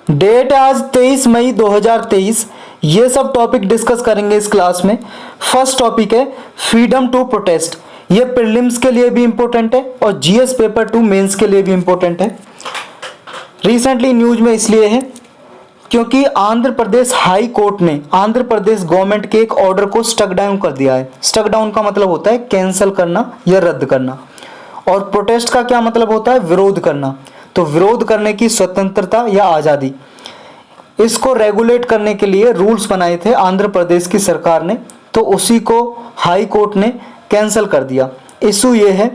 Date आज 23 मई 2023। ये सब टॉपिक डिस्कस करेंगे इस क्लास में। फर्स्ट टॉपिक है फ्रीडम टू प्रोटेस्ट। ये प्रीलिम्स के लिए भी इंपॉर्टेंट है और जीएस पेपर 2 मेंस के लिए भी इंपॉर्टेंट है। रिसेंटली न्यूज में इसलिए है क्योंकि आंध्र प्रदेश हाई कोर्ट ने आंध्र प्रदेश गवर्नमेंट के एक ऑर्डर को स्टक डाउन कर दिया है। स्टक डाउन का मतलब होता है कैंसिल करना या रद्द करना, और प्रोटेस्ट का क्या मतलब होता है? विरोध करना। तो विरोध करने की स्वतंत्रता या आज़ादी, इसको रेगुलेट करने के लिए रूल्स बनाए थे आंध्र प्रदेश की सरकार ने, तो उसी को हाई कोर्ट ने कैंसिल कर दिया। इशू ये है,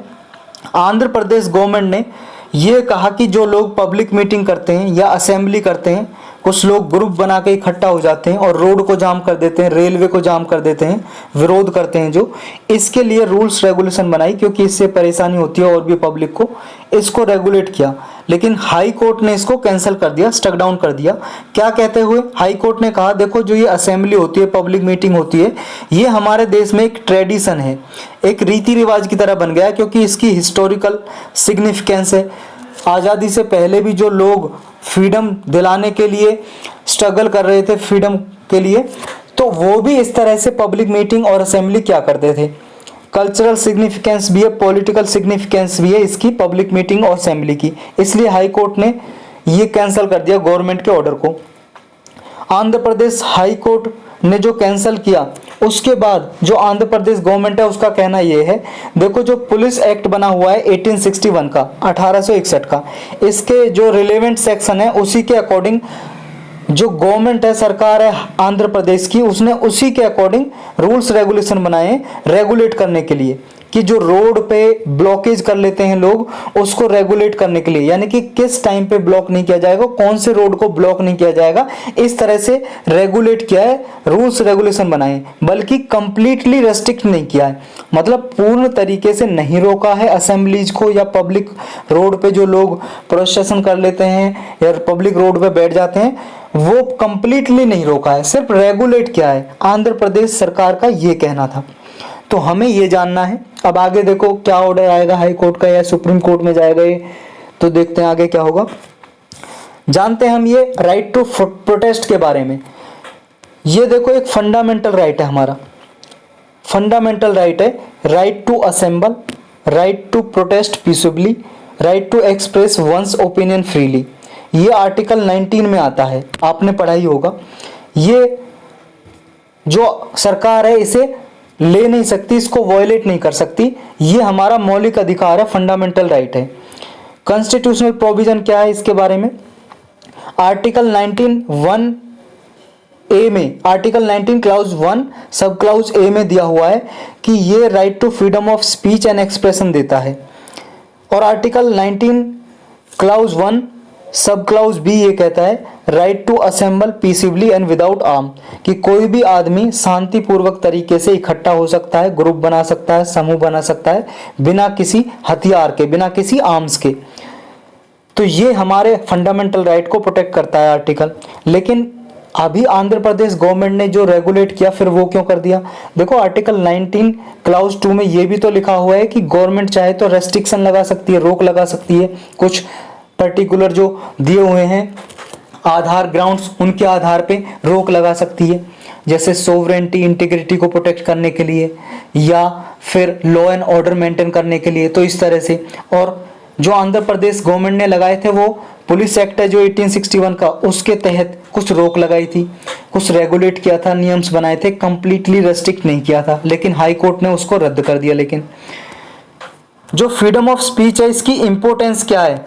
आंध्र प्रदेश गवर्नमेंट ने ये कहा कि जो लोग पब्लिक मीटिंग करते हैं या असेंबली करते हैं, कुछ लोग ग्रुप बना के इकट्ठा हो जाते हैं और रोड को जाम कर देते हैं, रेलवे को जाम कर देते हैं, विरोध करते हैं, जो इसके लिए रूल्स रेगुलेशन बनाई क्योंकि इससे परेशानी होती है और भी पब्लिक को, इसको रेगुलेट किया। लेकिन हाई कोर्ट ने इसको कैंसिल कर दिया, स्टक डाउन कर दिया। क्या कहते हुए हाई कोर्ट ने कहा, देखो जो ये असेंबली होती है, पब्लिक मीटिंग होती है, ये हमारे देश में एक ट्रेडिशन है, एक रीति रिवाज की तरह बन गया क्योंकि इसकी हिस्टोरिकल सिग्निफिकेंस है। आज़ादी से पहले भी जो लोग फ्रीडम दिलाने के लिए स्ट्रगल कर रहे थे फ्रीडम के लिए, तो वो भी इस तरह से पब्लिक मीटिंग और असेंबली क्या करते थे। कल्चरल सिग्निफिकेंस भी है, पॉलिटिकल सिग्निफिकेंस भी है इसकी पब्लिक मीटिंग और असेंबली की, इसलिए हाई कोर्ट ने ये कैंसिल कर दिया गवर्नमेंट के ऑर्डर को। आंध्र प्रदेश हाई कोर्ट ने जो कैंसिल किया, उसके बाद जो आंध्र प्रदेश गवर्नमेंट है उसका कहना यह है, देखो जो पुलिस एक्ट बना हुआ है 1861 का, 1861 का, इसके जो रिलेवेंट सेक्शन है उसी के अकॉर्डिंग जो गवर्नमेंट है, सरकार है आंध्र प्रदेश की, उसने उसी के अकॉर्डिंग रूल्स रेगुलेशन बनाए रेगुलेट करने के लिए कि जो रोड पे ब्लॉकेज कर लेते हैं लोग, उसको रेगुलेट करने के लिए, यानी कि किस टाइम पे ब्लॉक नहीं किया जाएगा, कौन से रोड को ब्लॉक नहीं किया जाएगा, इस तरह से रेगुलेट किया है, रूल्स रेगुलेशन बनाए, बल्कि कंप्लीटली रेस्ट्रिक्ट नहीं किया है, मतलब पूर्ण तरीके से नहीं रोका है असेंबलीज को या पब्लिक रोड पे जो लोग प्रोसेशन कर लेते हैं या पब्लिक रोड पे बैठ जाते हैं, वो कंप्लीटली नहीं रोका है, सिर्फ रेगुलेट किया है। आंध्र प्रदेश सरकार का ये कहना था, तो हमें ये जानना है। अब आगे देखो क्या ऑर्डर आएगा हाई कोर्ट का या सुप्रीम कोर्ट में जाएगा ये, तो देखते हैं आगे क्या होगा। जानते हैं हम ये राइट टू प्रोटेस्ट के बारे में। ये देखो एक फंडामेंटल राइट है हमारा, फंडामेंटल राइट है, right to assemble, right to protest peacefully, right to express one's opinion freely. ये आर्टिकल 19 में आता है, आपने पढ़ा ही होगा। ये जो सरकार है इसे ले नहीं सकती, इसको वायलेट नहीं कर सकती, ये हमारा मौलिक अधिकार है, फंडामेंटल राइट है। कॉन्स्टिट्यूशनल प्रोविजन क्या है इसके बारे में? आर्टिकल 19(1) ए में, आर्टिकल 19 क्लाउज 1 सब क्लाउज ए में दिया हुआ है कि ये right to freedom of speech and expression देता है, और आर्टिकल 19 क्लाउज 1 सब क्लाउज बी ये कहता है right to assemble peacefully and without arm, कि कोई भी आदमी शांतिपूर्वक तरीके से इकट्ठा हो सकता है, ग्रुप बना सकता है, समूह बना सकता है, बिना किसी हथियार के, बिना किसी आर्म्स के। तो ये हमारे फंडामेंटल राइट को प्रोटेक्ट करता है आर्टिकल। लेकिन अभी आंध्र प्रदेश गवर्नमेंट ने जो रेगुलेट किया, फिर वो क्यों कर दिया? देखो आर्टिकल 19 क्लाउज 2 में ये भी तो लिखा हुआ है कि गवर्नमेंट चाहे तो रेस्ट्रिक्शन लगा सकती है, रोक लगा सकती है, कुछ पर्टिकुलर जो दिए हुए हैं आधार ग्राउंड्स, उनके आधार पे रोक लगा सकती है, जैसे सोवरेंटी इंटीग्रिटी को प्रोटेक्ट करने के लिए या फिर लॉ एंड ऑर्डर मेंटेन करने के लिए, तो इस तरह से। और जो आंध्र प्रदेश गवर्नमेंट ने लगाए थे वो पुलिस एक्ट है जो 1861 का, उसके तहत कुछ रोक लगाई थी, कुछ रेगुलेट किया था, नियम्स बनाए थे, कंप्लीटली रेस्ट्रिक्ट नहीं किया था, लेकिन हाई कोर्ट ने उसको रद्द कर दिया। लेकिन जो फ्रीडम ऑफ स्पीच है इसकी इंपॉर्टेंस क्या है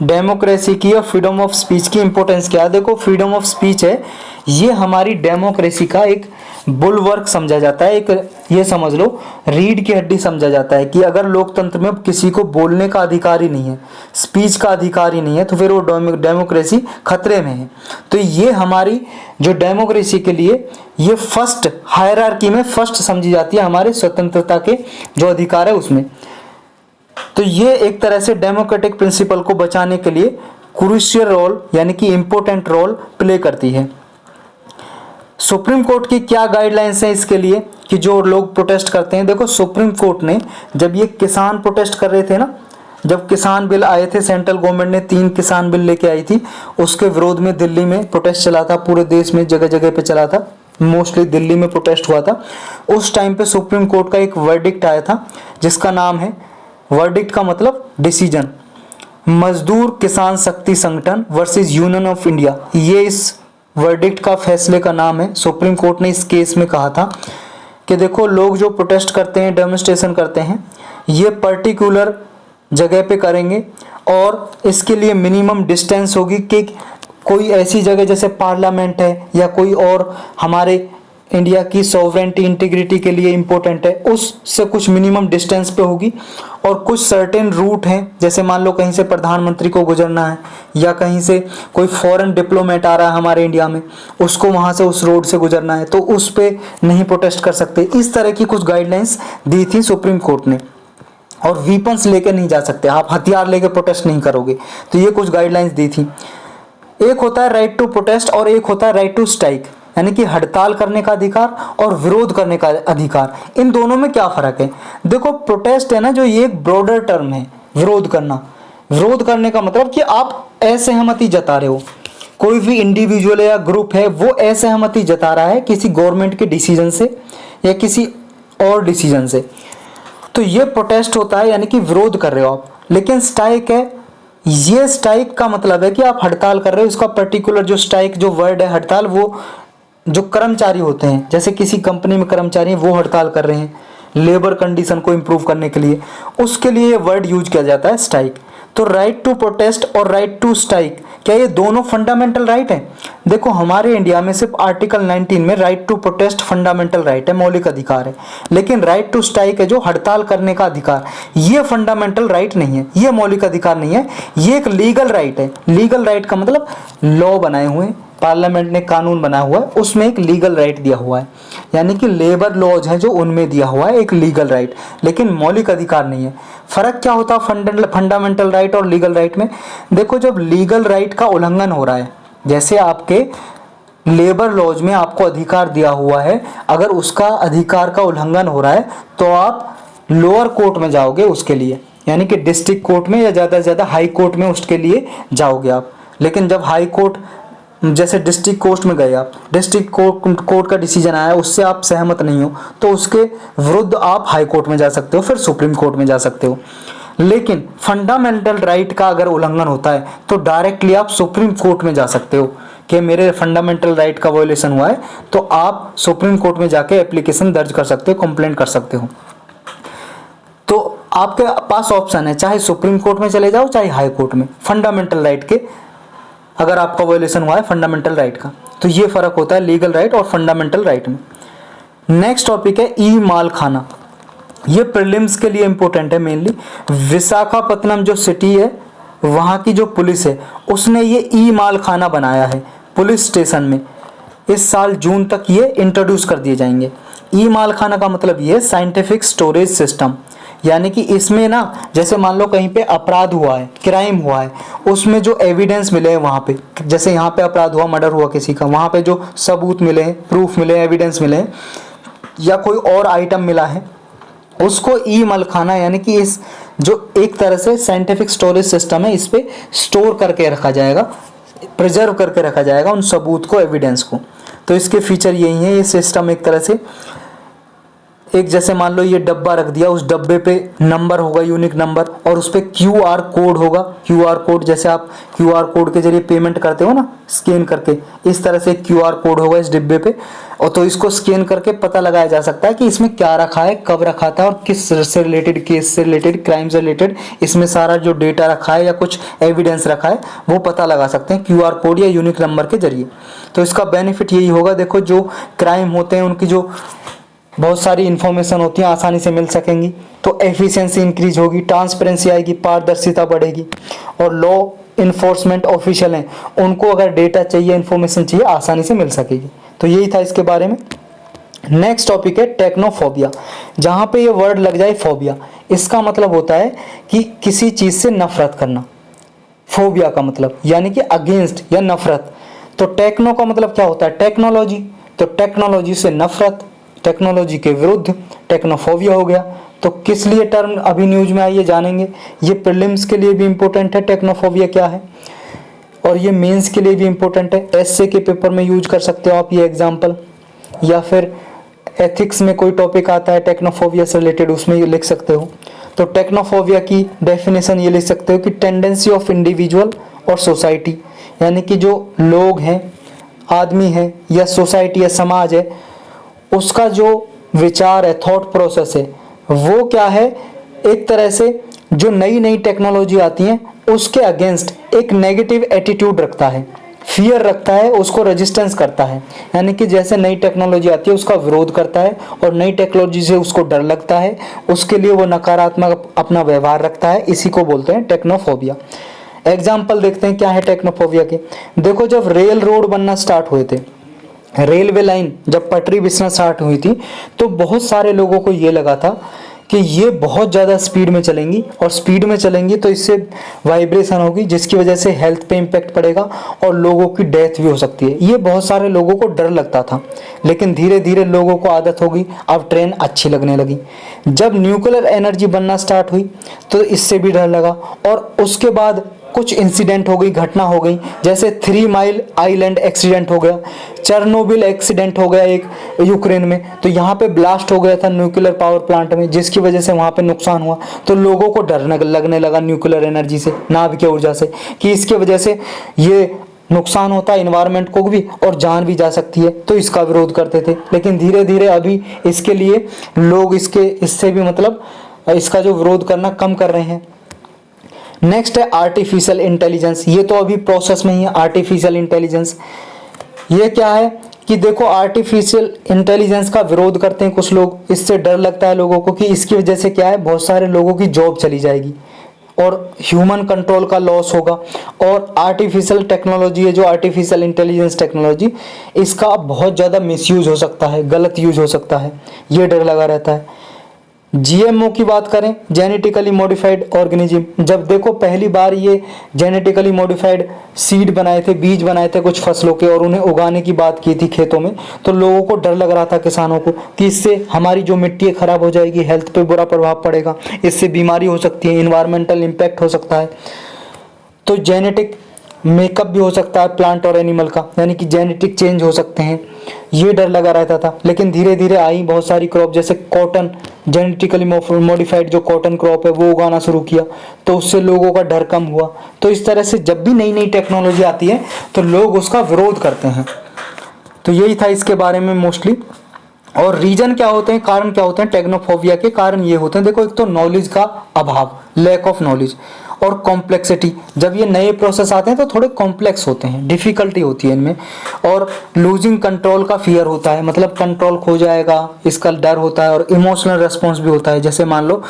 डेमोक्रेसी की, और फ्रीडम ऑफ स्पीच की इंपॉर्टेंस क्या है? देखो फ्रीडम ऑफ स्पीच है, ये हमारी डेमोक्रेसी का एक बुलवर्क समझा जाता है, एक ये समझ लो रीढ़ की हड्डी समझा जाता है कि अगर लोकतंत्र में किसी को बोलने का अधिकार ही नहीं है, स्पीच का अधिकार ही नहीं है, तो फिर वो डेमोक्रेसी खतरे में है। तो ये हमारी जो डेमोक्रेसी के लिए ये फर्स्ट हायरार्की में फर्स्ट समझी जाती है, हमारे स्वतंत्रता के जो अधिकार है उसमें। तो ये एक तरह से डेमोक्रेटिक प्रिंसिपल को बचाने के लिए क्रूशियल रोल यानी कि इंपॉर्टेंट रोल प्ले करती है। सुप्रीम कोर्ट की क्या गाइडलाइंस है इसके लिए कि जो लोग प्रोटेस्ट करते हैं? देखो सुप्रीम कोर्ट ने जब ये किसान प्रोटेस्ट कर रहे थे ना, जब किसान बिल आए थे, सेंट्रल गवर्नमेंट ने 3 किसान बिल लेके आई थी, उसके विरोध में दिल्ली में प्रोटेस्ट चला था, पूरे देश में जगह जगह पे चला था, मोस्टली दिल्ली में प्रोटेस्ट हुआ था। उस टाइम पे सुप्रीम कोर्ट का एक वर्डिक्ट आया था जिसका नाम है, वर्डिक्ट का मतलब डिसीजन, मजदूर किसान शक्ति संगठन वर्सेस यूनियन ऑफ इंडिया, ये इस वर्डिक्ट का फैसले का नाम है। सुप्रीम कोर्ट ने इस केस में कहा था कि देखो, लोग जो प्रोटेस्ट करते हैं, डेमोन्स्ट्रेशन करते हैं, ये पर्टिकुलर जगह पे करेंगे और इसके लिए मिनिमम डिस्टेंस होगी कि कोई ऐसी जगह जैसे पार्लियामेंट है या कोई और हमारे इंडिया की सॉवरेंटी इंटीग्रिटी के लिए इम्पोर्टेंट है, उससे कुछ मिनिमम डिस्टेंस पे होगी। और कुछ सर्टेन रूट हैं, जैसे मान लो कहीं से प्रधानमंत्री को गुजरना है या कहीं से कोई फॉरेन डिप्लोमेट आ रहा है हमारे इंडिया में, उसको वहाँ से उस रोड से गुजरना है, तो उस पर नहीं प्रोटेस्ट कर सकते। इस तरह की कुछ गाइडलाइंस दी थी सुप्रीम कोर्ट ने। और वीपन्स लेकर नहीं जा सकते, आप हथियार लेकर प्रोटेस्ट नहीं करोगे, तो ये कुछ गाइडलाइंस दी थी। एक होता है राइट टू प्रोटेस्ट और एक होता है राइट टू स्ट्राइक, यानी कि हड़ताल करने का अधिकार और विरोध करने का अधिकार। इन दोनों में क्या फर्क है? देखो, प्रोटेस्ट है ना जो, ये एक ब्रॉडर टर्म है। विरोध करना, विरोध करने का मतलब कि आप असहमति जता रहे हो, कोई भी इंडिविजुअल या ग्रुप है वो असहमति जता रहा है किसी गवर्नमेंट के डिसीजन से या किसी और डिसीजन से, तो ये प्रोटेस्ट होता है, यानी कि विरोध कर रहे हो आप। लेकिन स्ट्राइक है, ये स्ट्राइक का मतलब है कि आप हड़ताल कर रहे हो। इसका पर्टिकुलर जो स्ट्राइक जो वर्ड है हड़ताल, वो जो कर्मचारी होते हैं, जैसे किसी कंपनी में कर्मचारी हैं, वो हड़ताल कर रहे हैं लेबर कंडीशन को इम्प्रूव करने के लिए, उसके लिए ये वर्ड यूज किया जाता है स्ट्राइक। तो राइट टू प्रोटेस्ट और राइट टू स्ट्राइक, क्या ये दोनों फंडामेंटल राइट है? देखो, हमारे इंडिया में सिर्फ आर्टिकल 19 में right to protest fundamental right है, मौलिक अधिकार है, लेकिन राइट टू स्ट्राइक है जो हड़ताल करने का अधिकार, ये फंडामेंटल राइट नहीं है, ये मौलिक अधिकार नहीं है, ये एक लीगल राइट है। लीगल राइट का मतलब लॉ बनाए हुए, पार्लियामेंट ने कानून बनाया हुआ है, उसमें एक लीगल राइट दिया हुआ है, यानी कि लेबर लॉज है जो उनमें दिया हुआ है एक लीगल राइट, लेकिन मौलिक अधिकार नहीं है। फर्क क्या होता है फंडामेंटल राइट और लीगल राइट में? देखो, जब लीगल राइट का उल्लंघन हो रहा है, जैसे आपके लेबर लॉज में आपको अधिकार दिया हुआ है, अगर उसका अधिकार का उल्लंघन हो रहा है तो आप लोअर कोर्ट में जाओगे उसके लिए, यानी कि डिस्ट्रिक्ट कोर्ट में या ज़्यादा से ज़्यादा हाई कोर्ट में उसके लिए जाओगे आप। लेकिन जब हाई कोर्ट, जैसे डिस्ट्रिक्ट कोर्ट में गए आप, डिस्ट्रिक्ट कोर्ट का डिसीजन आया, उससे आप सहमत नहीं हो, तो उसके विरुद्ध आप हाई कोर्ट में जा सकते हो, फिर सुप्रीम कोर्ट में जा सकते हो। लेकिन फंडामेंटल राइट का अगर उल्लंघन होता है तो डायरेक्टली आप सुप्रीम कोर्ट में जा सकते हो कि मेरे फंडामेंटल राइट का वायलेशन हुआ है, तो आप सुप्रीम कोर्ट में जाके एप्लीकेशन दर्ज कर सकते हो, कंप्लेंट कर सकते हो। तो आपके पास ऑप्शन है, चाहे सुप्रीम कोर्ट में चले जाओ चाहे हाई कोर्ट में, फंडामेंटल राइट के अगर आपका वायलेशन हुआ है फंडामेंटल राइट का। तो ये फर्क होता है लीगल राइट और फंडामेंटल राइट में। नेक्स्ट टॉपिक है ई माल खाना। ये प्रीलिम्स के लिए इंपॉर्टेंट है मेनली। विशाखापत्तनम जो सिटी है, वहाँ की जो पुलिस है, उसने ये ई माल खाना बनाया है पुलिस स्टेशन में। इस साल जून तक ये इंट्रोड्यूस कर दिए जाएंगे। ई माल खाना का मतलब ये साइंटिफिक स्टोरेज सिस्टम, यानी कि इसमें ना, जैसे मान लो कहीं पे अपराध हुआ है, क्राइम हुआ है, उसमें जो एविडेंस मिले हैं वहाँ पे, जैसे यहाँ पे अपराध हुआ, मर्डर हुआ किसी का, वहाँ पे जो सबूत मिले हैं, प्रूफ मिले हैं, एविडेंस मिले हैं, या कोई और आइटम मिला है, उसको ई माल खाना, यानी कि इस जो एक तरह से साइंटिफिक स्टोरेज सिस्टम है, इस पे स्टोर करके रखा जाएगा, प्रिजर्व करके रखा जाएगा उन सबूत को, एविडेंस को। तो इसके फीचर यही है, ये सिस्टम एक तरह से, एक जैसे मान लो ये डब्बा रख दिया, उस डब्बे पे नंबर होगा, यूनिक नंबर, और उस पे QR कोड होगा। QR कोड, जैसे आप QR कोड के जरिए पेमेंट करते हो ना, स्कैन करके, इस तरह से QR कोड होगा इस डिब्बे पे, और तो इसको स्कैन करके पता लगाया जा सकता है कि इसमें क्या रखा है, कब रखा था और किस से रिलेटेड, केस से रिलेटेड, क्राइम से रिलेटेड, इसमें सारा जो डेटा रखा है या कुछ एविडेंस रखा है वो पता लगा सकते हैं QR कोड या यूनिक नंबर के जरिए। तो इसका बेनिफिट यही होगा, देखो जो क्राइम होते हैं उनकी जो बहुत सारी इन्फॉर्मेशन होती है आसानी से मिल सकेंगी, तो एफिशिएंसी इंक्रीज होगी, ट्रांसपेरेंसी आएगी, पारदर्शिता बढ़ेगी, और लॉ इन्फोर्समेंट ऑफिशियल हैं उनको अगर डेटा चाहिए, इन्फॉर्मेशन चाहिए, आसानी से मिल सकेगी। तो यही था इसके बारे में। नेक्स्ट टॉपिक है टेक्नोफोबिया। जहाँ पे ये वर्ड लग जाए फोबिया, इसका मतलब होता है कि किसी चीज़ से नफरत करना। फोबिया का मतलब यानी कि अगेंस्ट या नफरत। तो टेक्नो का मतलब क्या होता है? टेक्नोलॉजी। तो टेक्नोलॉजी से नफरत, टेक्नोलॉजी के विरुद्ध टेक्नोफोबिया हो गया। तो किस लिए टर्म अभी न्यूज में आई है जानेंगे। ये प्रीलिम्स के लिए भी इंपॉर्टेंट है टेक्नोफोबिया क्या है, और ये मेंस के लिए भी इंपॉर्टेंट है। एसए के पेपर में यूज कर सकते हो आप ये एग्जांपल, या फिर एथिक्स में कोई टॉपिक आता है टेक्नोफोबिया से रिलेटेड, उसमें ये लिख सकते हो। तो टेक्नोफोबिया की डेफिनेशन ये लिख सकते हो कि टेंडेंसी ऑफ इंडिविजुअल और सोसाइटी, यानी कि जो लोग हैं, आदमी है या सोसाइटी या समाज है, उसका जो विचार है, थॉट प्रोसेस है, वो क्या है, एक तरह से जो नई नई टेक्नोलॉजी आती है उसके अगेंस्ट एक नेगेटिव एटीट्यूड रखता है, फियर रखता है, उसको रेजिस्टेंस करता है। यानी कि जैसे नई टेक्नोलॉजी आती है उसका विरोध करता है, और नई टेक्नोलॉजी से उसको डर लगता है, उसके लिए वो नकारात्मक अपना व्यवहार रखता है। इसी को बोलते हैं टेक्नोफोबिया। एग्जाम्पल देखते हैं क्या है टेक्नोफोबिया के। देखो, जब रेल रोड बनना स्टार्ट हुए थे, रेलवे लाइन जब पटरी बिछना स्टार्ट हुई थी, तो बहुत सारे लोगों को ये लगा था कि ये बहुत ज़्यादा स्पीड में चलेंगी, और स्पीड में चलेंगी तो इससे वाइब्रेशन होगी, जिसकी वजह से हेल्थ पे इम्पेक्ट पड़ेगा और लोगों की डेथ भी हो सकती है। ये बहुत सारे लोगों को डर लगता था, लेकिन धीरे धीरे लोगों को आदत होगी, अब ट्रेन अच्छी लगने लगी। जब न्यूक्लियर एनर्जी बनना स्टार्ट हुई तो इससे भी डर लगा, और उसके बाद कुछ इंसिडेंट हो गई, घटना हो गई, जैसे 3 माइल आइलैंड एक्सीडेंट हो गया, चेरनोबिल एक्सीडेंट हो गया एक यूक्रेन में, तो यहाँ पे ब्लास्ट हो गया था न्यूक्लियर पावर प्लांट में, जिसकी वजह से वहाँ पे नुकसान हुआ। तो लोगों को डर लगने लगा न्यूक्लियर एनर्जी से, नाभिकीय ऊर्जा से, कि इसके वजह से ये नुकसान होता है इन्वायरमेंट को भी और जान भी जा सकती है, तो इसका विरोध करते थे। लेकिन धीरे धीरे अभी इसके लिए लोग इससे भी मतलब इसका जो विरोध करना कम कर रहे हैं। नेक्स्ट है आर्टिफिशियल इंटेलिजेंस। ये तो अभी प्रोसेस में ही है आर्टिफिशियल इंटेलिजेंस। ये क्या है कि देखो, आर्टिफिशियल इंटेलिजेंस का विरोध करते हैं कुछ लोग, इससे डर लगता है लोगों को कि इसकी वजह से क्या है, बहुत सारे लोगों की जॉब चली जाएगी और ह्यूमन कंट्रोल का लॉस होगा। और आर्टिफिशियल टेक्नोलॉजी है जो आर्टिफिशियल इंटेलिजेंस टेक्नोलॉजी, इसका बहुत ज़्यादा मिसयूज हो सकता है, गलत यूज हो सकता है, ये डर लगा रहता है। जीएमओ की बात करें, जेनेटिकली मॉडिफाइड ऑर्गेनिज्म, जब देखो पहली बार ये जेनेटिकली मॉडिफाइड सीड बनाए थे, बीज बनाए थे कुछ फसलों के, और उन्हें उगाने की बात की थी खेतों में, तो लोगों को डर लग रहा था, किसानों को, कि इससे हमारी जो मिट्टी है खराब हो जाएगी, हेल्थ पे बुरा प्रभाव पड़ेगा, इससे बीमारी हो सकती है, इन्वायरमेंटल इम्पैक्ट हो सकता है। तो जेनेटिक मेकअप भी हो सकता है प्लांट और एनिमल का, यानी कि जेनेटिक चेंज हो सकते हैं, ये डर लगा रहता था। लेकिन धीरे धीरे आई बहुत सारी क्रॉप, जैसे कॉटन, जेनेटिकली मॉडिफाइड जो कॉटन क्रॉप है वो उगाना शुरू किया, तो उससे लोगों का डर कम हुआ। तो इस तरह से जब भी नई नई टेक्नोलॉजी आती है तो लोग उसका विरोध करते हैं। तो यही था इसके बारे में मोस्टली। और रीजन क्या होते हैं, कारण क्या होते हैं टेक्नोफोबिया के? कारण ये होते हैं, देखो, एक तो नॉलेज का अभाव, लैक ऑफ नॉलेज, और कॉम्प्लेक्सिटी। जब ये नए प्रोसेस आते हैं तो थोड़े कॉम्प्लेक्स होते हैं, डिफिकल्टी होती है इनमें, और लूजिंग कंट्रोल का फियर होता है, मतलब कंट्रोल खो जाएगा, इसका डर होता है। और इमोशनल रेस्पॉन्स भी होता है, जैसे मान लो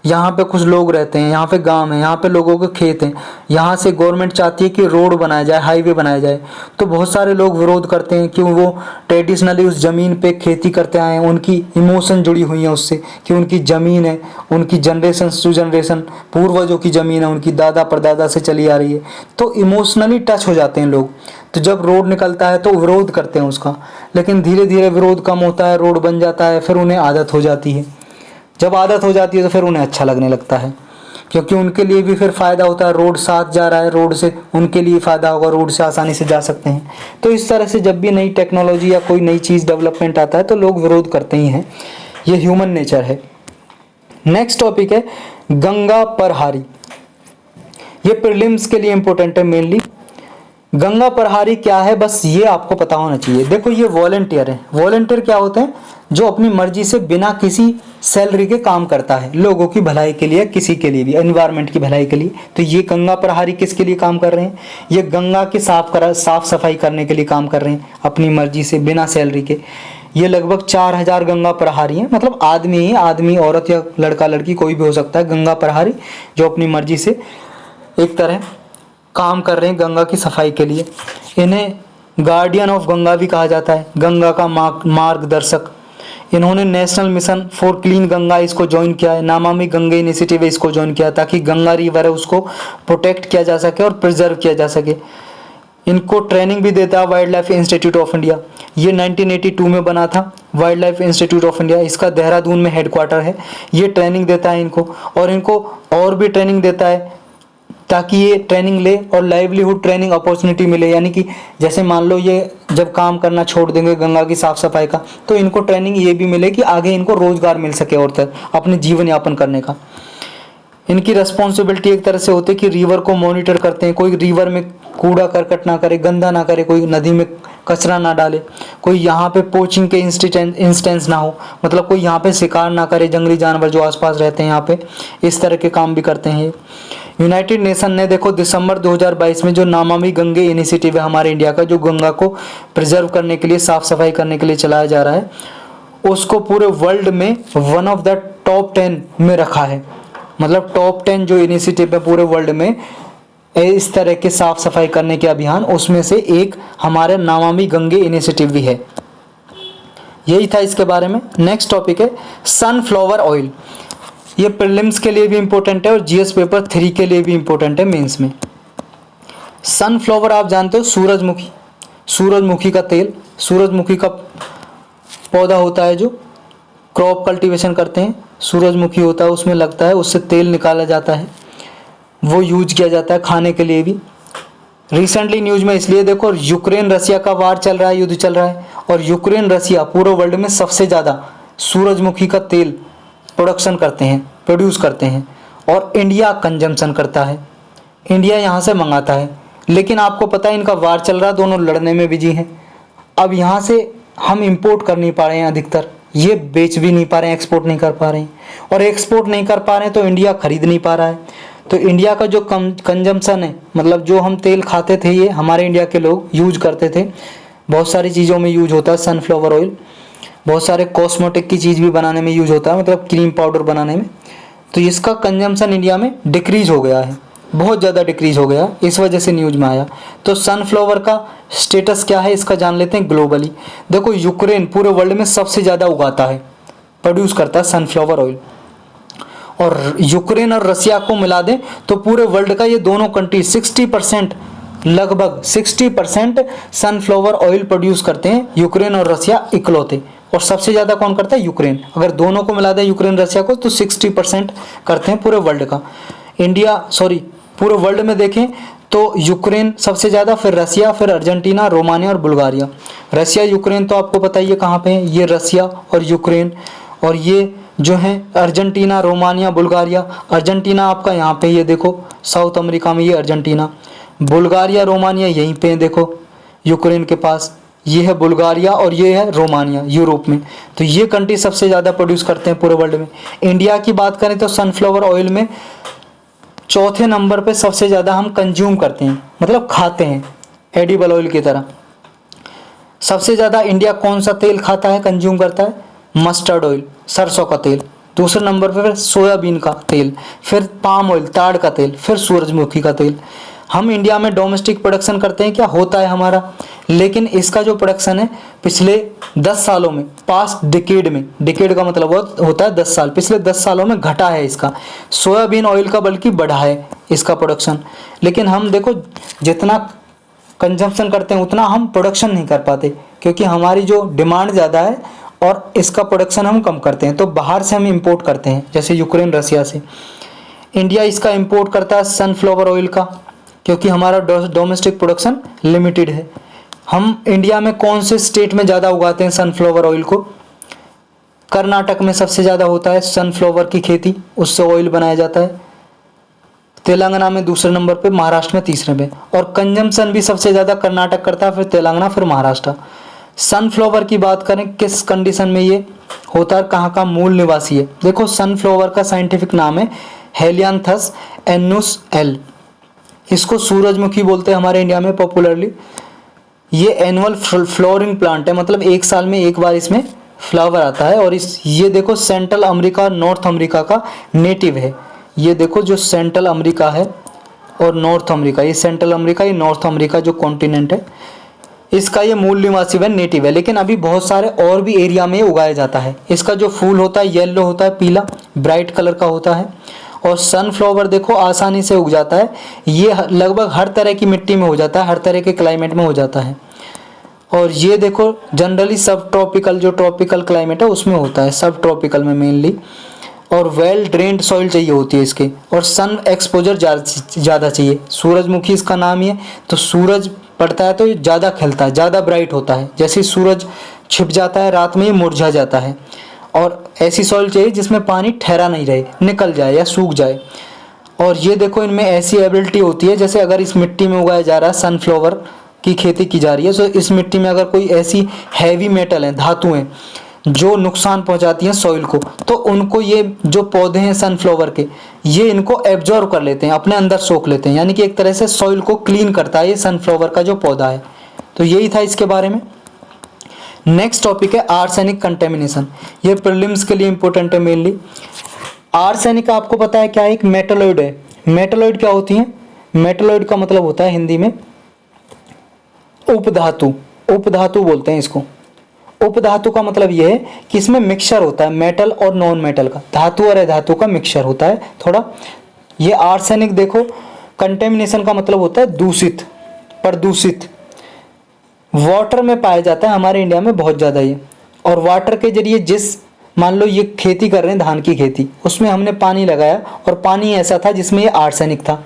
यहाँ पे कुछ लोग रहते हैं, यहाँ पे गांव है, यहाँ पे लोगों के खेत हैं, यहाँ से गवर्नमेंट चाहती है कि रोड बनाया जाए, हाईवे बनाया जाए, तो बहुत सारे लोग विरोध करते हैं, क्यों? वो ट्रेडिशनली उस ज़मीन पे खेती करते आए हैं, उनकी इमोशन जुड़ी हुई है उससे, कि उनकी ज़मीन है, उनकी जनरेशन टू जनरेशन पूर्वजों की ज़मीन है, उनकी दादा परदादा से चली आ रही है, तो इमोशनली टच हो जाते हैं लोग। तो जब रोड निकलता है तो विरोध करते हैं उसका, लेकिन धीरे धीरे विरोध कम होता है, रोड बन जाता है, फिर उन्हें आदत हो जाती है। जब आदत हो जाती है तो फिर उन्हें अच्छा लगने लगता है, क्योंकि उनके लिए भी फिर फ़ायदा होता है, रोड साथ जा रहा है, रोड से उनके लिए फ़ायदा होगा, रोड से आसानी से जा सकते हैं। तो इस तरह से जब भी नई टेक्नोलॉजी या कोई नई चीज़ डेवलपमेंट आता है तो लोग विरोध करते ही हैं, ये ह्यूमन नेचर है। नेक्स्ट टॉपिक है गंगा प्रहारी। ये प्रीलिम्स के लिए इंपॉर्टेंट है मेनली। गंगा प्रहारी क्या है, बस ये आपको पता होना चाहिए। देखो, ये वॉलंटियर है। वॉलंटियर क्या होते हैं? जो अपनी मर्जी से बिना किसी सैलरी के काम करता है, लोगों की भलाई के लिए, किसी के लिए भी, एनवायरनमेंट की भलाई के लिए। तो ये गंगा प्रहारी किसके लिए काम कर रहे हैं? ये गंगा की साफ सफाई करने के लिए काम कर रहे हैं, अपनी मर्जी से, बिना सैलरी के। ये लगभग 4000 गंगा प्रहारी हैं, मतलब आदमी, औरत या लड़का लड़की कोई भी हो सकता है, गंगा प्रहारी, जो अपनी मर्जी से एक तरह काम कर रहे हैं गंगा की सफाई के लिए। इन्हें गार्डियन ऑफ गंगा भी कहा जाता है, गंगा का मार्गदर्शक। इन्होंने national mission for clean Ganga इसको ज्वाइन किया है, नमामि गंगे इनिशिएटिव है इसको ज्वाइन किया, ताकि गंगा रिवर है उसको प्रोटेक्ट किया जा सके और प्रिजर्व किया जा सके। इनको ट्रेनिंग भी देता है wild life institute of India. ये 1982 में बना था wild life institute of India, इसका देहरादून में हेडक्वार्टर है। ये ट्रेनिंग देता है इनको, और इनको और भी ट्रेनिंग देता है ताकि ये ट्रेनिंग ले और लाइवलीहुड ट्रेनिंग अपॉर्चुनिटी मिले। यानी कि जैसे मान लो ये जब काम करना छोड़ देंगे गंगा की साफ सफाई का, तो इनको ट्रेनिंग ये भी मिले कि आगे इनको रोजगार मिल सके और तक अपने जीवन यापन करने का। इनकी रिस्पॉन्सिबिलिटी एक तरह से होती है कि रिवर को मॉनिटर करते हैं, कोई रिवर में कूड़ा करकट ना करे, गंदा ना करे, कोई नदी में कचरा ना डाले, कोई यहाँ पे पोचिंग के इंस्टेंस ना हो, मतलब कोई यहाँ पे शिकार ना करे जंगली जानवर जो आसपास रहते हैं यहाँ पे, इस तरह के काम भी करते हैं। यूनाइटेड नेशन ने देखो दिसंबर 2022 में जो नमामि गंगे इनिशिएटिव है हमारे इंडिया का, जो गंगा को प्रिजर्व करने के लिए, साफ सफाई करने के लिए चलाया जा रहा है, उसको पूरे वर्ल्ड में वन ऑफ द टॉप 10 में रखा है। मतलब टॉप 10 जो इनिशिएटिव है पूरे वर्ल्ड में इस तरह के साफ सफाई करने के अभियान, उसमें से एक हमारे नमामि गंगे इनिशिएटिव भी है। यही था इसके बारे में। नेक्स्ट टॉपिक है सनफ्लावर ऑयल। ये प्रीलिम्स के लिए भी इंपॉर्टेंट है और जीएस पेपर 3 के लिए भी इंपॉर्टेंट है मेंस में। सनफ्लावर आप जानते हो सूरजमुखी, सूरजमुखी का तेल, सूरजमुखी का पौधा होता है जो क्रॉप कल्टीवेशन करते हैं, सूरजमुखी होता है उसमें लगता है, उससे तेल निकाला जाता है, वो यूज किया जाता है खाने के लिए भी। रिसेंटली न्यूज में इसलिए देखो यूक्रेन रसिया का वार चल रहा है, युद्ध चल रहा है, और यूक्रेन रसिया पूरे वर्ल्ड में सबसे ज़्यादा सूरजमुखी का तेल प्रोड्यूस करते हैं और इंडिया कंजम्पशन करता है, इंडिया यहाँ से मंगाता है। लेकिन आपको पता है इनका वार चल रहा है, दोनों लड़ने में बिजी हैं। अब यहाँ से हम इंपोर्ट कर नहीं पा रहे हैं, अधिकतर ये बेच भी नहीं पा रहे हैं, एक्सपोर्ट नहीं कर पा रहे हैं, और एक्सपोर्ट नहीं कर पा रहे हैं तो इंडिया खरीद नहीं पा रहा है। तो इंडिया का जो कंजम्पशन है, मतलब जो हम तेल खाते थे, ये हमारे इंडिया के लोग यूज करते थे, बहुत सारी चीज़ों में यूज होता है सनफ्लावर ऑयल, बहुत सारे कॉस्मेटिक की चीज़ भी बनाने में यूज होता है, मतलब क्रीम पाउडर बनाने में। तो इसका कंजम्पशन इंडिया में डिक्रीज हो गया है, बहुत ज़्यादा डिक्रीज हो गया, इस वजह से न्यूज में आया। तो सनफ्लावर का स्टेटस क्या है इसका जान लेते हैं ग्लोबली। देखो यूक्रेन पूरे वर्ल्ड में सबसे ज़्यादा उगाता है, प्रोड्यूस करता है सनफ्लावर ऑयल, और यूक्रेन और रसिया को मिला दें तो पूरे वर्ल्ड का ये दोनों कंट्री 60%, लगभग 60% सनफ्लावर ऑयल प्रोड्यूस करते हैं, यूक्रेन और रसिया इकलौते। और सबसे ज़्यादा कौन करता है? यूक्रेन। अगर दोनों को मिला दें यूक्रेन रसिया को तो 60% करते हैं पूरे वर्ल्ड का। पूरे वर्ल्ड में देखें तो यूक्रेन सबसे ज़्यादा, फिर रसिया, फिर अर्जेंटीना, रोमानिया और बुल्गारिया। रसिया यूक्रेन तो आपको पता ही है कहाँ पे है, ये रसिया और यूक्रेन, और ये जो है अर्जेंटीना, रोमानिया, बुल्गारिया। अर्जेंटीना आपका यहाँ पे, ये देखो साउथ अमेरिका में, ये अर्जेंटीना। बुल्गारिया, रोमानिया यहीं पे देखो यूक्रेन के पास, ये है बुल्गारिया और ये है रोमानिया यूरोप में। तो ये कंट्री सबसे ज़्यादा प्रोड्यूस करते हैं पूरे वर्ल्ड में। इंडिया की बात करें तो सनफ्लावर ऑयल में चौथे नंबर पे सबसे ज़्यादा हम कंज्यूम करते हैं, मतलब खाते हैं एडिबल ऑयल की तरह। सबसे ज़्यादा इंडिया कौन सा तेल खाता है, कंज्यूम करता है? मस्टर्ड ऑयल, सरसों का तेल। दूसरे नंबर पे फिर सोयाबीन का तेल, फिर पाम ऑयल, ताड़ का तेल, फिर सूरजमुखी का तेल। हम इंडिया में डोमेस्टिक प्रोडक्शन करते हैं, क्या होता है हमारा, लेकिन इसका जो प्रोडक्शन है पिछले 10 सालों में, पास्ट डिकेड में, डिकेड का मतलब होता है 10 साल, पिछले 10 सालों में घटा है इसका। सोयाबीन ऑयल का बल्कि बढ़ा है इसका प्रोडक्शन। लेकिन हम देखो जितना कंजम्पशन करते हैं उतना हम प्रोडक्शन नहीं कर पाते, क्योंकि हमारी जो डिमांड ज़्यादा है और इसका प्रोडक्शन हम कम करते हैं। तो बाहर से हम इंपोर्ट करते हैं, जैसे यूक्रेन रसिया से। इंडिया इसका इंपोर्ट करता है सनफ्लावर ऑयल का, क्योंकि हमारा डोमेस्टिक प्रोडक्शन लिमिटेड है। हम इंडिया में कौन से स्टेट में ज़्यादा उगाते हैं सनफ्लावर ऑयल को? कर्नाटक में सबसे ज़्यादा होता है सनफ्लावर की खेती, उससे ऑयल बनाया जाता है। तेलंगाना में दूसरे नंबर पे, महाराष्ट्र में तीसरे पे, और कंजम्पशन भी सबसे ज़्यादा कर्नाटक करता है, फिर तेलंगाना, फिर महाराष्ट्र। सनफ्लावर की बात करें किस कंडीशन में ये होता है, कहाँ का मूल निवासी है? देखो सनफ्लावर का साइंटिफिक नाम है हेलियांथस एनुस एल। इसको सूरजमुखी बोलते हैं हमारे इंडिया में पॉपुलरली। ये एनुअल फ्लोरिंग प्लांट है, मतलब एक साल में एक बार इसमें फ्लावर आता है। और ये देखो सेंट्रल अमेरिका, नॉर्थ अमेरिका का नेटिव है। ये देखो जो सेंट्रल अमेरिका है और नॉर्थ अमेरिका, ये सेंट्रल अमेरिका, ये नॉर्थ अमेरिका जो कॉन्टिनेंट है, इसका ये मूल निवासी है, नेटिव है। लेकिन अभी बहुत सारे और भी एरिया में उगाया जाता है। इसका जो फूल होता है येलो होता है, पीला ब्राइट कलर का होता है, और सनफ्लावर देखो आसानी से उग जाता है, ये लगभग हर तरह की मिट्टी में हो जाता है, हर तरह के क्लाइमेट में हो जाता है। और ये देखो जनरली सब ट्रॉपिकल, जो ट्रॉपिकल क्लाइमेट है उसमें होता है, सब ट्रॉपिकल में मेनली। और वेल ड्रेन्ड सॉइल चाहिए होती है इसके, और सन एक्सपोजर ज़्यादा चाहिए। सूरजमुखी इसका नाम ही है, तो सूरज पड़ता है तो ये ज़्यादा खिलता है, ज़्यादा ब्राइट होता है। जैसे ही सूरज छिप जाता है रात में ये मुरझा जाता है। और ऐसी सॉइल चाहिए जिसमें पानी ठहरा नहीं रहे, निकल जाए या सूख जाए। और ये देखो इनमें ऐसी एबिलिटी होती है, जैसे अगर इस मिट्टी में उगाया जा रहा है, सनफ्लावर की खेती की जा रही है, तो इस मिट्टी में अगर कोई ऐसी हैवी मेटल हैं, धातुएं जो नुकसान पहुंचाती हैं सॉइल को, तो उनको ये जो पौधे हैं सनफ्लावर के, ये इनको एब्जॉर्ब कर लेते हैं, अपने अंदर सोख लेते हैं। यानी कि एक तरह से सॉइल को क्लीन करता है ये सनफ्लावर का जो पौधा है। तो यही था इसके बारे में। नेक्स्ट टॉपिक है आर्सेनिक कंटेमिनेशन। ये प्रीलिम्स के लिए इंपॉर्टेंट है मेनली। आर्सेनिक आपको पता है क्या है, एक मेटलॉइड है। मेटलॉइड क्या होती है? मेटलॉइड का मतलब होता है हिंदी में उपधातु, उपधातु बोलते हैं इसको। उपधातु का मतलब यह है कि इसमें मिक्सचर होता है मेटल और नॉन मेटल का, धातु और अधातु का मिक्सचर होता है थोड़ा। ये आर्सेनिक देखो कंटेमिनेशन का मतलब होता है दूषित, प्रदूषित। वाटर में पाया जाता है हमारे इंडिया में बहुत ज़्यादा ये। और वाटर के जरिए जिस, मान लो ये खेती कर रहे हैं धान की खेती, उसमें हमने पानी लगाया और पानी ऐसा था जिसमें ये आर्सेनिक था,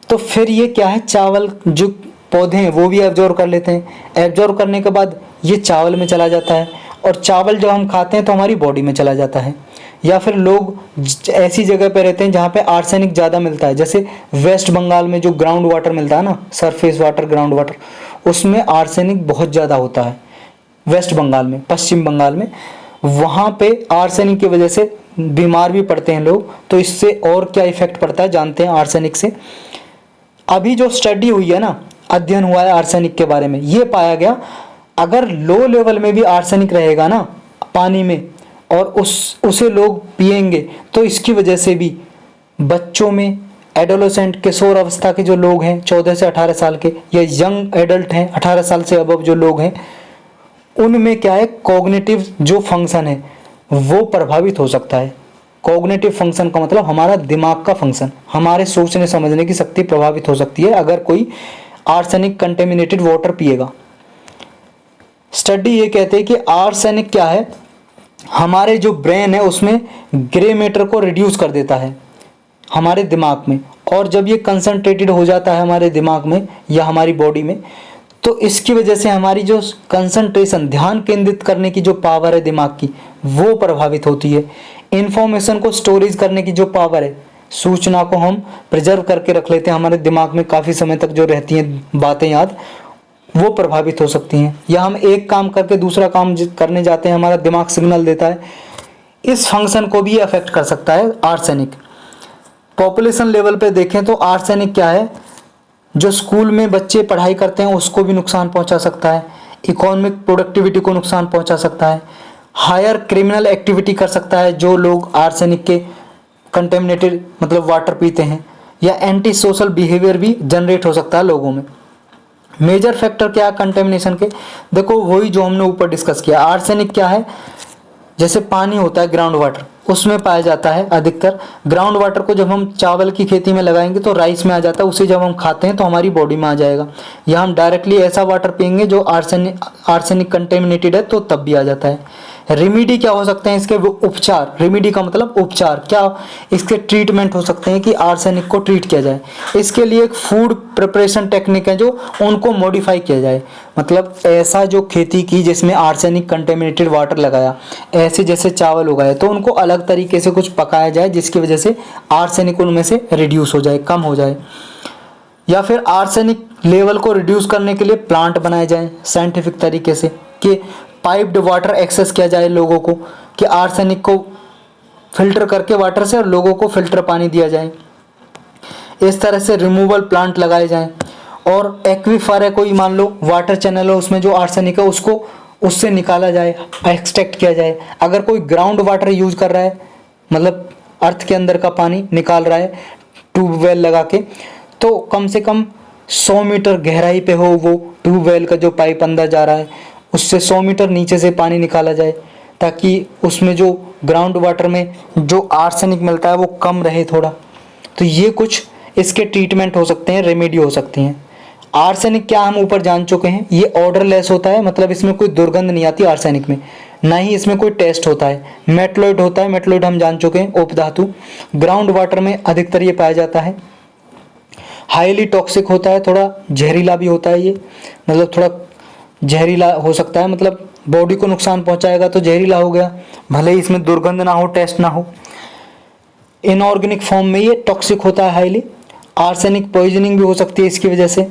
तो फिर ये क्या है, चावल जो पौधे हैं वो भी एब्जॉर्ब कर लेते हैं। एब्जॉर्ब करने के बाद ये चावल में चला जाता है, और चावल जब हम खाते हैं तो हमारी बॉडी में चला जाता है। या फिर लोग ऐसी जगह पे रहते हैं जहाँ पे आर्सेनिक ज़्यादा मिलता है, जैसे वेस्ट बंगाल में जो ग्राउंड वाटर मिलता है ना, सरफेस वाटर, ग्राउंड वाटर, उसमें आर्सेनिक बहुत ज़्यादा होता है। वेस्ट बंगाल में, पश्चिम बंगाल में, वहाँ पे आर्सेनिक की वजह से बीमार भी पड़ते हैं लोग। तो इससे और क्या इफेक्ट पड़ता है जानते हैं आर्सेनिक से। अभी जो स्टडी हुई है ना, अध्ययन हुआ है आर्सेनिक के बारे में, ये पाया गया अगर लो लेवल में भी आर्सेनिक रहेगा ना पानी में, और उसे लोग पिएंगे, तो इसकी वजह से भी बच्चों में, एडोलेसेंट, किशोर अवस्था के जो लोग हैं 14 से 18 साल के, या यंग एडल्ट हैं 18 साल से अबव जो लोग हैं, उनमें क्या है, कॉग्निटिव जो फंक्शन है वो प्रभावित हो सकता है। कॉग्निटिव फंक्शन का मतलब हमारा दिमाग का फंक्शन, हमारे सोचने समझने की शक्ति प्रभावित हो सकती है अगर कोई आर्सेनिक कंटेमिनेटेड वाटर पिएगा। स्टडी ये कहते हैं कि आर्सेनिक क्या है, हमारे जो ब्रेन है उसमें ग्रे मैटर को रिड्यूस कर देता है हमारे दिमाग में। और जब ये कंसंट्रेटेड हो जाता है हमारे दिमाग में या हमारी बॉडी में, तो इसकी वजह से हमारी जो कंसंट्रेशन, ध्यान केंद्रित करने की जो पावर है दिमाग की, वो प्रभावित होती है। इंफॉर्मेशन को स्टोरेज करने की जो पावर है, सूचना को हम प्रिजर्व करके रख लेते हैं हमारे दिमाग में काफ़ी समय तक, जो रहती हैं बातें याद, वो प्रभावित हो सकती हैं। या हम एक काम करके दूसरा काम करने जाते हैं, हमारा दिमाग सिग्नल देता है, इस फंक्शन को भी अफेक्ट कर सकता है आर्सेनिक। पॉपुलेशन लेवल पे देखें तो आर्सेनिक क्या है, जो स्कूल में बच्चे पढ़ाई करते हैं उसको भी नुकसान पहुंचा सकता है, इकोनॉमिक प्रोडक्टिविटी को नुकसान पहुंचा सकता है, हायर क्रिमिनल एक्टिविटी कर सकता है जो लोग आर्सेनिक के कंटेमिनेटेड मतलब वाटर पीते हैं, या एंटी सोशल बिहेवियर भी जनरेट हो सकता है लोगों में। मेजर फैक्टर क्या है कंटेमिनेशन के, देखो वही जो हमने ऊपर डिस्कस किया। आर्सेनिक क्या है, जैसे पानी होता है ग्राउंड वाटर, उसमें पाया जाता है अधिकतर। ग्राउंड वाटर को जब हम चावल की खेती में लगाएंगे तो राइस में आ जाता है, उसे जब हम खाते हैं तो हमारी बॉडी में आ जाएगा। या हम डायरेक्टली ऐसा वाटर पियेंगे जो आर्सेनिक कंटेमिनेटेड है तो तब भी आ जाता है। रेमेडी क्या हो सकते हैं इसके, वो उपचार, रेमेडी का मतलब उपचार, क्या इसके ट्रीटमेंट हो सकते हैं कि आर्सेनिक को ट्रीट किया जाए। इसके लिए एक फूड प्रिपरेशन टेक्निक है जो उनको मॉडिफाई किया जाए, मतलब ऐसा जो खेती की जिसमें आर्सेनिक कंटेमिनेटेड वाटर लगाया, ऐसे जैसे चावल उगाए, तो उनको अलग तरीके से कुछ पकाया जाए जिसकी वजह से आर्सेनिक उनमें से रिड्यूस हो जाए, कम हो जाए। या फिर आर्सेनिक लेवल को रिड्यूस करने के लिए प्लांट बनाए जाएं साइंटिफिक तरीके से, कि पाइप्ड वाटर एक्सेस किया जाए लोगों को, कि आर्सेनिक को फिल्टर करके वाटर से और लोगों को फिल्टर पानी दिया जाए। इस तरह से रिमूवल प्लांट लगाए जाएं। और एक्वीफर है कोई, मान लो वाटर चैनल है, उसमें जो आर्सेनिक है उसको उससे निकाला जाए, एक्सट्रैक्ट किया जाए। अगर कोई ग्राउंड वाटर यूज कर रहा है, मतलब अर्थ के अंदर का पानी निकाल रहा है ट्यूबवेल लगा के, तो कम से कम 100 मीटर गहराई पे हो वो ट्यूबवेल का जो पाइप अंदर जा रहा है, उससे 100 मीटर नीचे से पानी निकाला जाए। ताकि उसमें जो ग्राउंड वाटर में जो आर्सेनिक मिलता है वो कम रहे थोड़ा। तो ये कुछ इसके ट्रीटमेंट हो सकते हैं, रेमेडी हो सकती हैं। आर्सेनिक क्या हम ऊपर जान चुके हैं, ये ऑर्डरलेस होता है, मतलब इसमें कोई दुर्गंध नहीं आती आर्सेनिक में, ना ही इसमें कोई टेस्ट होता है। मेटलॉइड होता है, मेटलॉइड हम जान चुके हैं, उपधातु, ग्राउंड वाटर में अधिकतर ये पाया जाता है। हाईली टॉक्सिक होता है, थोड़ा जहरीला भी होता है ये, मतलब थोड़ा जहरीला हो सकता है, मतलब बॉडी को नुकसान पहुंचाएगा तो जहरीला हो गया, भले ही इसमें दुर्गंध ना हो, टेस्ट ना हो। इनऑर्गेनिक फॉर्म में ये टॉक्सिक होता है हाईली। आर्सेनिक पॉइजनिंग भी हो सकती है इसकी वजह से।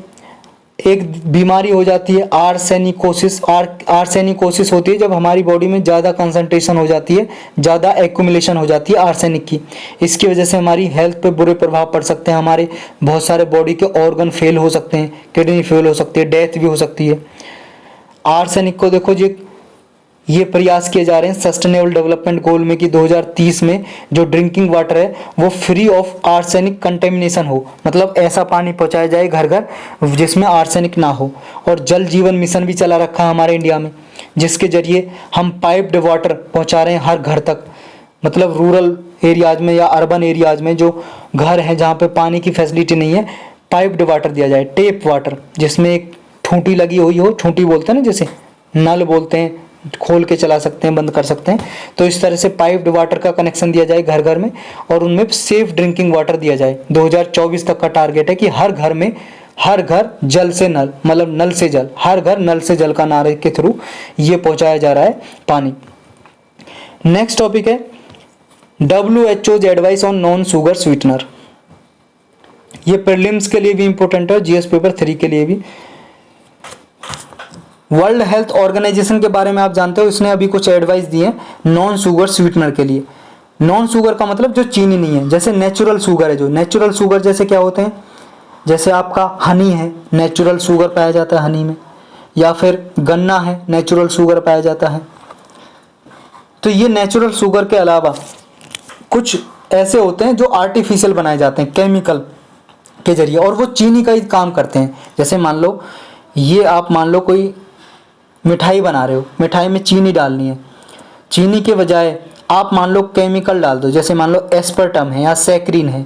एक बीमारी हो जाती है आर्सेनिकोसिस। आर्सेनिकोसिस होती है जब हमारी बॉडी में ज़्यादा कंसंट्रेशन हो जाती है, ज़्यादा एक्यूमुलेशन हो जाती है आर्सेनिक की। इसकी वजह से हमारी हेल्थ पे बुरे प्रभाव पड़ सकते हैं, हमारे बहुत सारे बॉडी के ऑर्गन फेल हो सकते हैं, किडनी फेल हो सकती है, डेथ भी हो सकती है। आर्सेनिक को देखो जी, ये प्रयास किए जा रहे हैं सस्टेनेबल डेवलपमेंट गोल में कि 2030 में जो ड्रिंकिंग वाटर है वो फ्री ऑफ आर्सेनिक कंटेमिनेशन हो, मतलब ऐसा पानी पहुंचाया जाए घर घर जिसमें आर्सेनिक ना हो। और जल जीवन मिशन भी चला रखा है हमारे इंडिया में, जिसके जरिए हम पाइप्ड वाटर पहुंचा रहे हैं हर घर तक, मतलब रूरल एरियाज में या अर्बन एरियाज में जो घर हैं जहाँ पे पानी की फैसिलिटी नहीं है, पाइप्ड वाटर दिया जाए, टेप वाटर, जिसमें एक ठूंटी लगी हुई हो, ठूंटी बोलते हैं ना, जैसे नल बोलते हैं, खोल के चला सकते हैं, बंद कर सकते हैं, तो इस तरह से पाइप्ड वाटर का कनेक्शन दिया जाए घर घर में, और उनमें सेफ ड्रिंकिंग वाटर दिया जाए। 2024 तक का टारगेट है कि हर घर में, हर घर जल से नल, मतलब नल से जल, हर घर नल से जल का नारे के थ्रू ये पहुंचाया जा रहा है पानी। नेक्स्ट टॉपिक है WHO advice on non sugar sweetener. ये प्रीलिम्स के लिए भी इंपॉर्टेंट है, GS पेपर 3 के लिए भी। वर्ल्ड हेल्थ ऑर्गेनाइजेशन के बारे में आप जानते हो, इसने अभी कुछ एडवाइस दिए नॉन शुगर स्वीटनर के लिए। नॉन शुगर का मतलब जो चीनी नहीं है, जैसे नेचुरल शुगर है, जो नेचुरल शुगर जैसे क्या होते हैं, जैसे आपका हनी है, नेचुरल शुगर पाया जाता है हनी में, या फिर गन्ना है, नेचुरल शुगर पाया जाता है। तो ये नेचुरल शुगर के अलावा कुछ ऐसे होते हैं जो आर्टिफिशियल बनाए जाते हैं केमिकल के जरिए, और वो चीनी का ही काम करते हैं। जैसे मान लो, ये आप मान लो कोई मिठाई बना रहे हो, मिठाई में चीनी डालनी है, चीनी के बजाय आप मान लो केमिकल डाल दो, जैसे मान लो एस्पर्टम है या सैक्रिन है,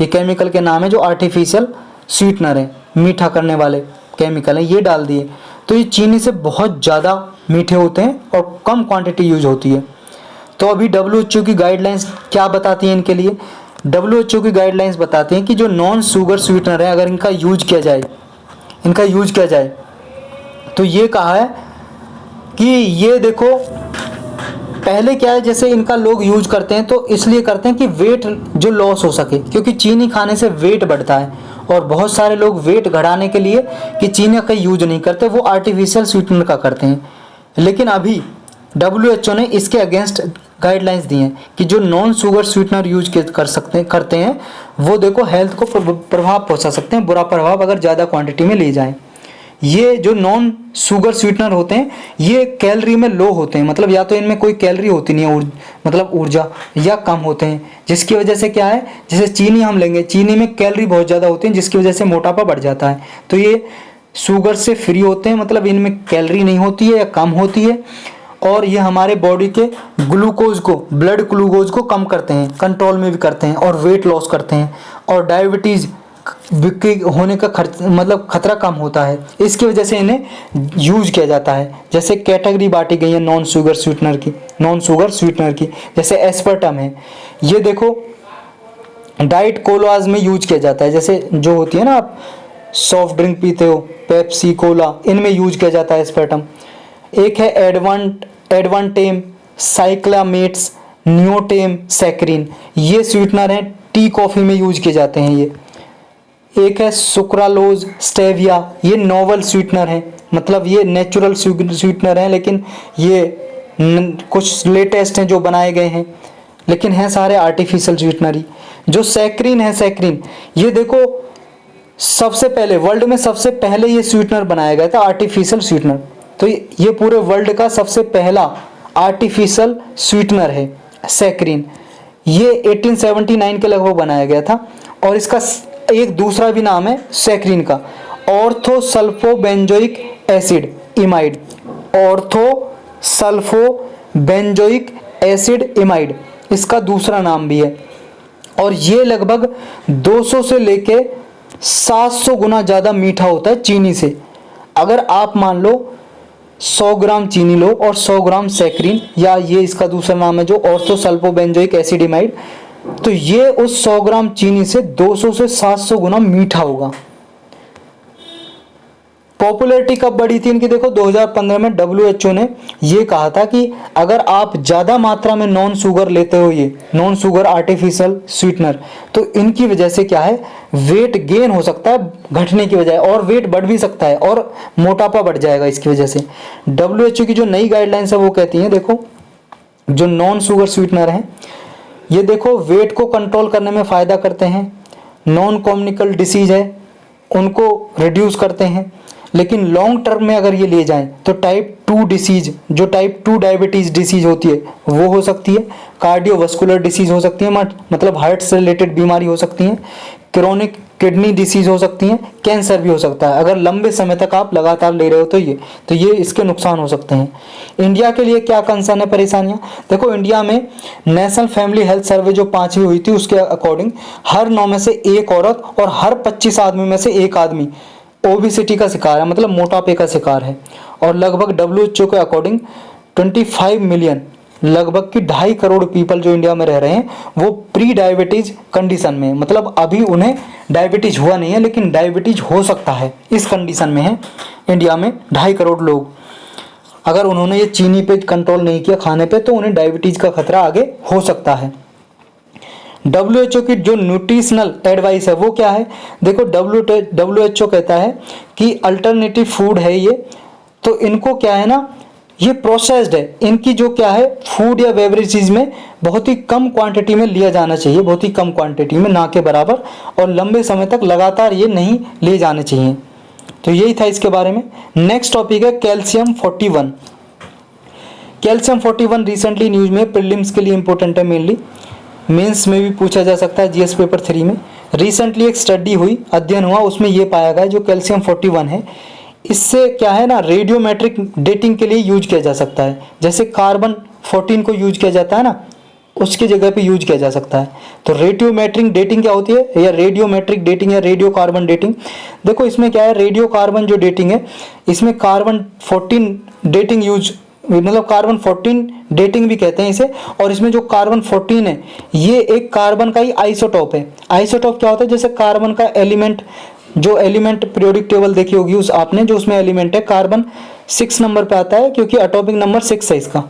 ये केमिकल के नाम है जो आर्टिफिशियल स्वीटनर है, मीठा करने वाले केमिकल हैं, ये डाल दिए तो ये चीनी से बहुत ज़्यादा मीठे होते हैं और कम क्वांटिटी यूज होती है। तो अभी WHO की गाइडलाइंस क्या बताती हैं इनके लिए? WHO की गाइडलाइंस बताती हैं कि जो नॉन शुगर स्वीटनर है, अगर इनका यूज किया जाए तो ये कहा है कि ये देखो, पहले क्या है, जैसे इनका लोग यूज करते हैं तो इसलिए करते हैं कि वेट जो लॉस हो सके, क्योंकि चीनी खाने से वेट बढ़ता है, और बहुत सारे लोग वेट घटाने के लिए कि चीनी का यूज नहीं करते, वो आर्टिफिशियल स्वीटनर का करते हैं। लेकिन अभी WHO ने इसके अगेंस्ट गाइडलाइंस दी हैं कि जो नॉन शुगर स्वीटनर यूज करते हैं वो देखो हेल्थ को प्रभाव पहुंचा सकते हैं, बुरा प्रभाव, अगर ज़्यादा क्वांटिटी में ले जाएं। ये जो नॉन शुगर स्वीटनर होते हैं ये कैलोरी में लो होते हैं, मतलब या तो इनमें कोई कैलोरी होती नहीं है, मतलब ऊर्जा, या कम होते हैं, जिसकी वजह से क्या है, जैसे चीनी हम लेंगे, चीनी में कैलोरी बहुत ज़्यादा होती है, जिसकी वजह से मोटापा बढ़ जाता है। तो ये शुगर से फ्री होते हैं, मतलब इनमें कैलोरी नहीं होती है या कम होती है, और ये हमारे बॉडी के ग्लूकोज को, ब्लड ग्लूकोज को कम करते हैं, कंट्रोल में भी करते हैं, और वेट लॉस करते हैं, और डायबिटीज़ होने का मतलब खतरा कम होता है। इसकी वजह से इन्हें यूज किया जाता है। जैसे कैटेगरी बांटी गई है नॉन शुगर स्वीटनर की, जैसे एस्पर्टम है, ये देखो डाइट कोलाज में यूज किया जाता है, जैसे जो होती है ना, आप सॉफ्ट ड्रिंक पीते हो, पेप्सी, कोला, इनमें यूज किया जाता है एस्पर्टम। एक है एडवांटेम, साइक्लामेट्स, नियोटेम, सैक्रिन, ये स्वीटनर हैं, टी कॉफ़ी में यूज किए जाते हैं ये। एक है सुक्रालोज, स्टेविया, ये नोवल स्वीटनर है, मतलब ये नेचुरल स्वीटनर हैं, लेकिन ये कुछ लेटेस्ट हैं जो बनाए गए हैं, लेकिन हैं सारे आर्टिफिशियल स्वीटनर ही। जो सैक्रिन है, सैक्रिन, ये देखो सबसे पहले वर्ल्ड में सबसे पहले ये स्वीटनर बनाया गया था, आर्टिफिशियल स्वीटनर। तो ये पूरे वर्ल्ड का सबसे पहला आर्टिफिशियल स्वीटनर है सैक्रिन। ये 1879 के लगभग बनाया गया था, और इसका एक दूसरा भी नाम है सैक्रिन का, ऑर्थोसल्फोबेंजोइक एसिड इमाइड, ऑर्थोसल्फोबेंजोइक बेंजोइक एसिड इमाइड, इसका दूसरा नाम भी है। और ये लगभग 200 से लेके 700 गुना ज़्यादा मीठा होता है चीनी से। अगर आप मान लो 100 ग्राम चीनी लो और 100 ग्राम सैक्रिन, या ये इसका दूसरा नाम है जो ऑर्थोसल्फोबेंजोइक एसिड इमाइड, तो ये उस 100 ग्राम चीनी से 200 से 700 गुना मीठा होगा। पॉपुलैरिटी कब बढ़ी थी इनकी, देखो 2015 में WHO ने ये कहा था कि अगर आप ज़्यादा मात्रा में नॉन शुगर लेते हो, ये नॉन शुगर आर्टिफिशियल स्वीटनर, तो इनकी वजह से क्या है, वेट गेन हो सकता है घटने की बजाय, और वेट बढ़ भी सकता है और मोटापा बढ़ जाएगा इसकी वजह से। WHO की जो नई गाइडलाइंस है वो कहती हैं, देखो जो नॉन शुगर स्वीटनर हैं ये देखो वेट को कंट्रोल करने में फ़ायदा करते हैं, नॉन कम्युनिकल डिसीज है उनको रिड्यूस करते हैं, लेकिन लॉन्ग टर्म में अगर ये लिए जाएं तो टाइप 2 डिसीज, जो टाइप 2 डायबिटीज़ डिसीज होती है वो हो सकती है, कार्डियोवास्कुलर डिसीज हो सकती है, मतलब हार्ट से रिलेटेड बीमारी हो सकती है, क्रोनिक किडनी डिसीज हो सकती हैं, कैंसर भी हो सकता है अगर लंबे समय तक आप लगातार ले रहे हो तो ये इसके नुकसान हो सकते हैं। इंडिया के लिए क्या कंसर्न है, परेशानियां, देखो इंडिया में नेशनल फैमिली हेल्थ सर्वे जो 5वीं हुई थी उसके अकॉर्डिंग हर 9 में से 1 औरत और हर 25 आदमी में से 1 आदमी ओबिसिटी का शिकार है, मतलब मोटापे का शिकार है। और लगभग WHO के अकॉर्डिंग 25 मिलियन, लगभग कि 2.5 करोड़ पीपल जो इंडिया में रह रहे हैं वो प्री डायबिटीज कंडीशन में, मतलब अभी उन्हें डायबिटीज हुआ नहीं है लेकिन डायबिटीज हो सकता है, इस कंडीशन में है इंडिया में 2.5 करोड़ लोग। अगर उन्होंने ये चीनी पे कंट्रोल नहीं किया खाने पे तो उन्हें डायबिटीज का खतरा आगे हो सकता है। WHO की जो न्यूट्रिशनल एडवाइस है वो क्या है, देखो WHO कहता है कि अल्टरनेटिव फूड है ये, तो इनको क्या है ना, ये प्रोसेस्ड है, इनकी जो क्या है फूड या बेवरेजेज में बहुत ही कम क्वांटिटी में लिया जाना चाहिए, बहुत ही कम क्वांटिटी में, ना के बराबर, और लंबे समय तक लगातार ये नहीं लिए जाने चाहिए। तो यही था इसके बारे में। नेक्स्ट टॉपिक है कैल्शियम 41। कैल्शियम 41 रिसेंटली न्यूज में, प्रीलिम्स के लिए इंपॉर्टेंट है, मेनली मेंस में भी पूछा जा सकता है, GS पेपर 3 में। रिसेंटली एक स्टडी हुई, अध्ययन हुआ, उसमें ये पाया गया जो कैल्शियम 41 है इससे क्या है ना, रेडियोमेट्रिक डेटिंग के लिए यूज किया जा सकता है। जैसे कार्बन 14 को यूज किया जाता है ना, उसकी जगह पे यूज किया जा सकता है। तो रेडियोमेट्रिक डेटिंग क्या होती है, या रेडियोमेट्रिक डेटिंग या रेडियो कार्बन डेटिंग, देखो इसमें क्या है, रेडियो कार्बन जो डेटिंग है इसमें कार्बन 14 डेटिंग यूज, मतलब कार्बन 14 डेटिंग भी कहते हैं इसे। और इसमें जो कार्बन 14 है ये एक कार्बन का ही आइसोटॉप है। आइसोटॉप क्या होता है, जैसे कार्बन का एलिमेंट, जो एलिमेंट पीरियोडिक टेबल देखी होगी उस आपने, जो उसमें एलिमेंट है कार्बन 6 नंबर पे आता है क्योंकि एटॉमिक नंबर 6 है इसका,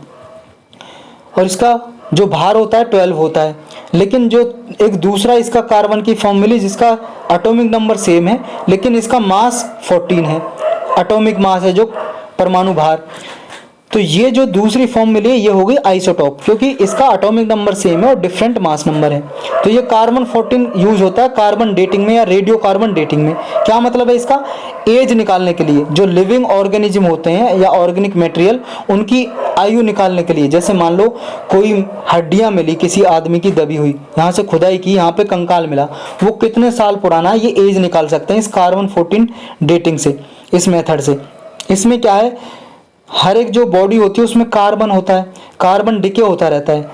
और इसका जो भार होता है 12 होता है। लेकिन जो एक दूसरा इसका कार्बन की फॉर्म मिली जिसका एटॉमिक नंबर सेम है लेकिन इसका मास 14 है, एटॉमिक मास है जो परमाणु भार। तो ये जो दूसरी फॉर्म मिली है ये हो गई आइसोटॉप, क्योंकि इसका एटॉमिक नंबर सेम है और डिफरेंट मास नंबर है। तो ये कार्बन 14 यूज होता है कार्बन डेटिंग में या रेडियो कार्बन डेटिंग में। क्या मतलब है इसका, एज निकालने के लिए, जो लिविंग ऑर्गेनिज्म होते हैं या ऑर्गेनिक मटेरियल उनकी आयु निकालने के लिए। जैसे मान लो कोई हड्डियां मिली किसी आदमी की दबी हुई, यहाँ से खुदाई की, यहाँ पे कंकाल मिला, वो कितने साल पुराना है ये एज निकाल सकते हैं इस कार्बन 14 डेटिंग से, इस मेथड से। इसमें क्या है, हर एक जो बॉडी होती है उसमें कार्बन होता है, कार्बन डिके होता रहता है,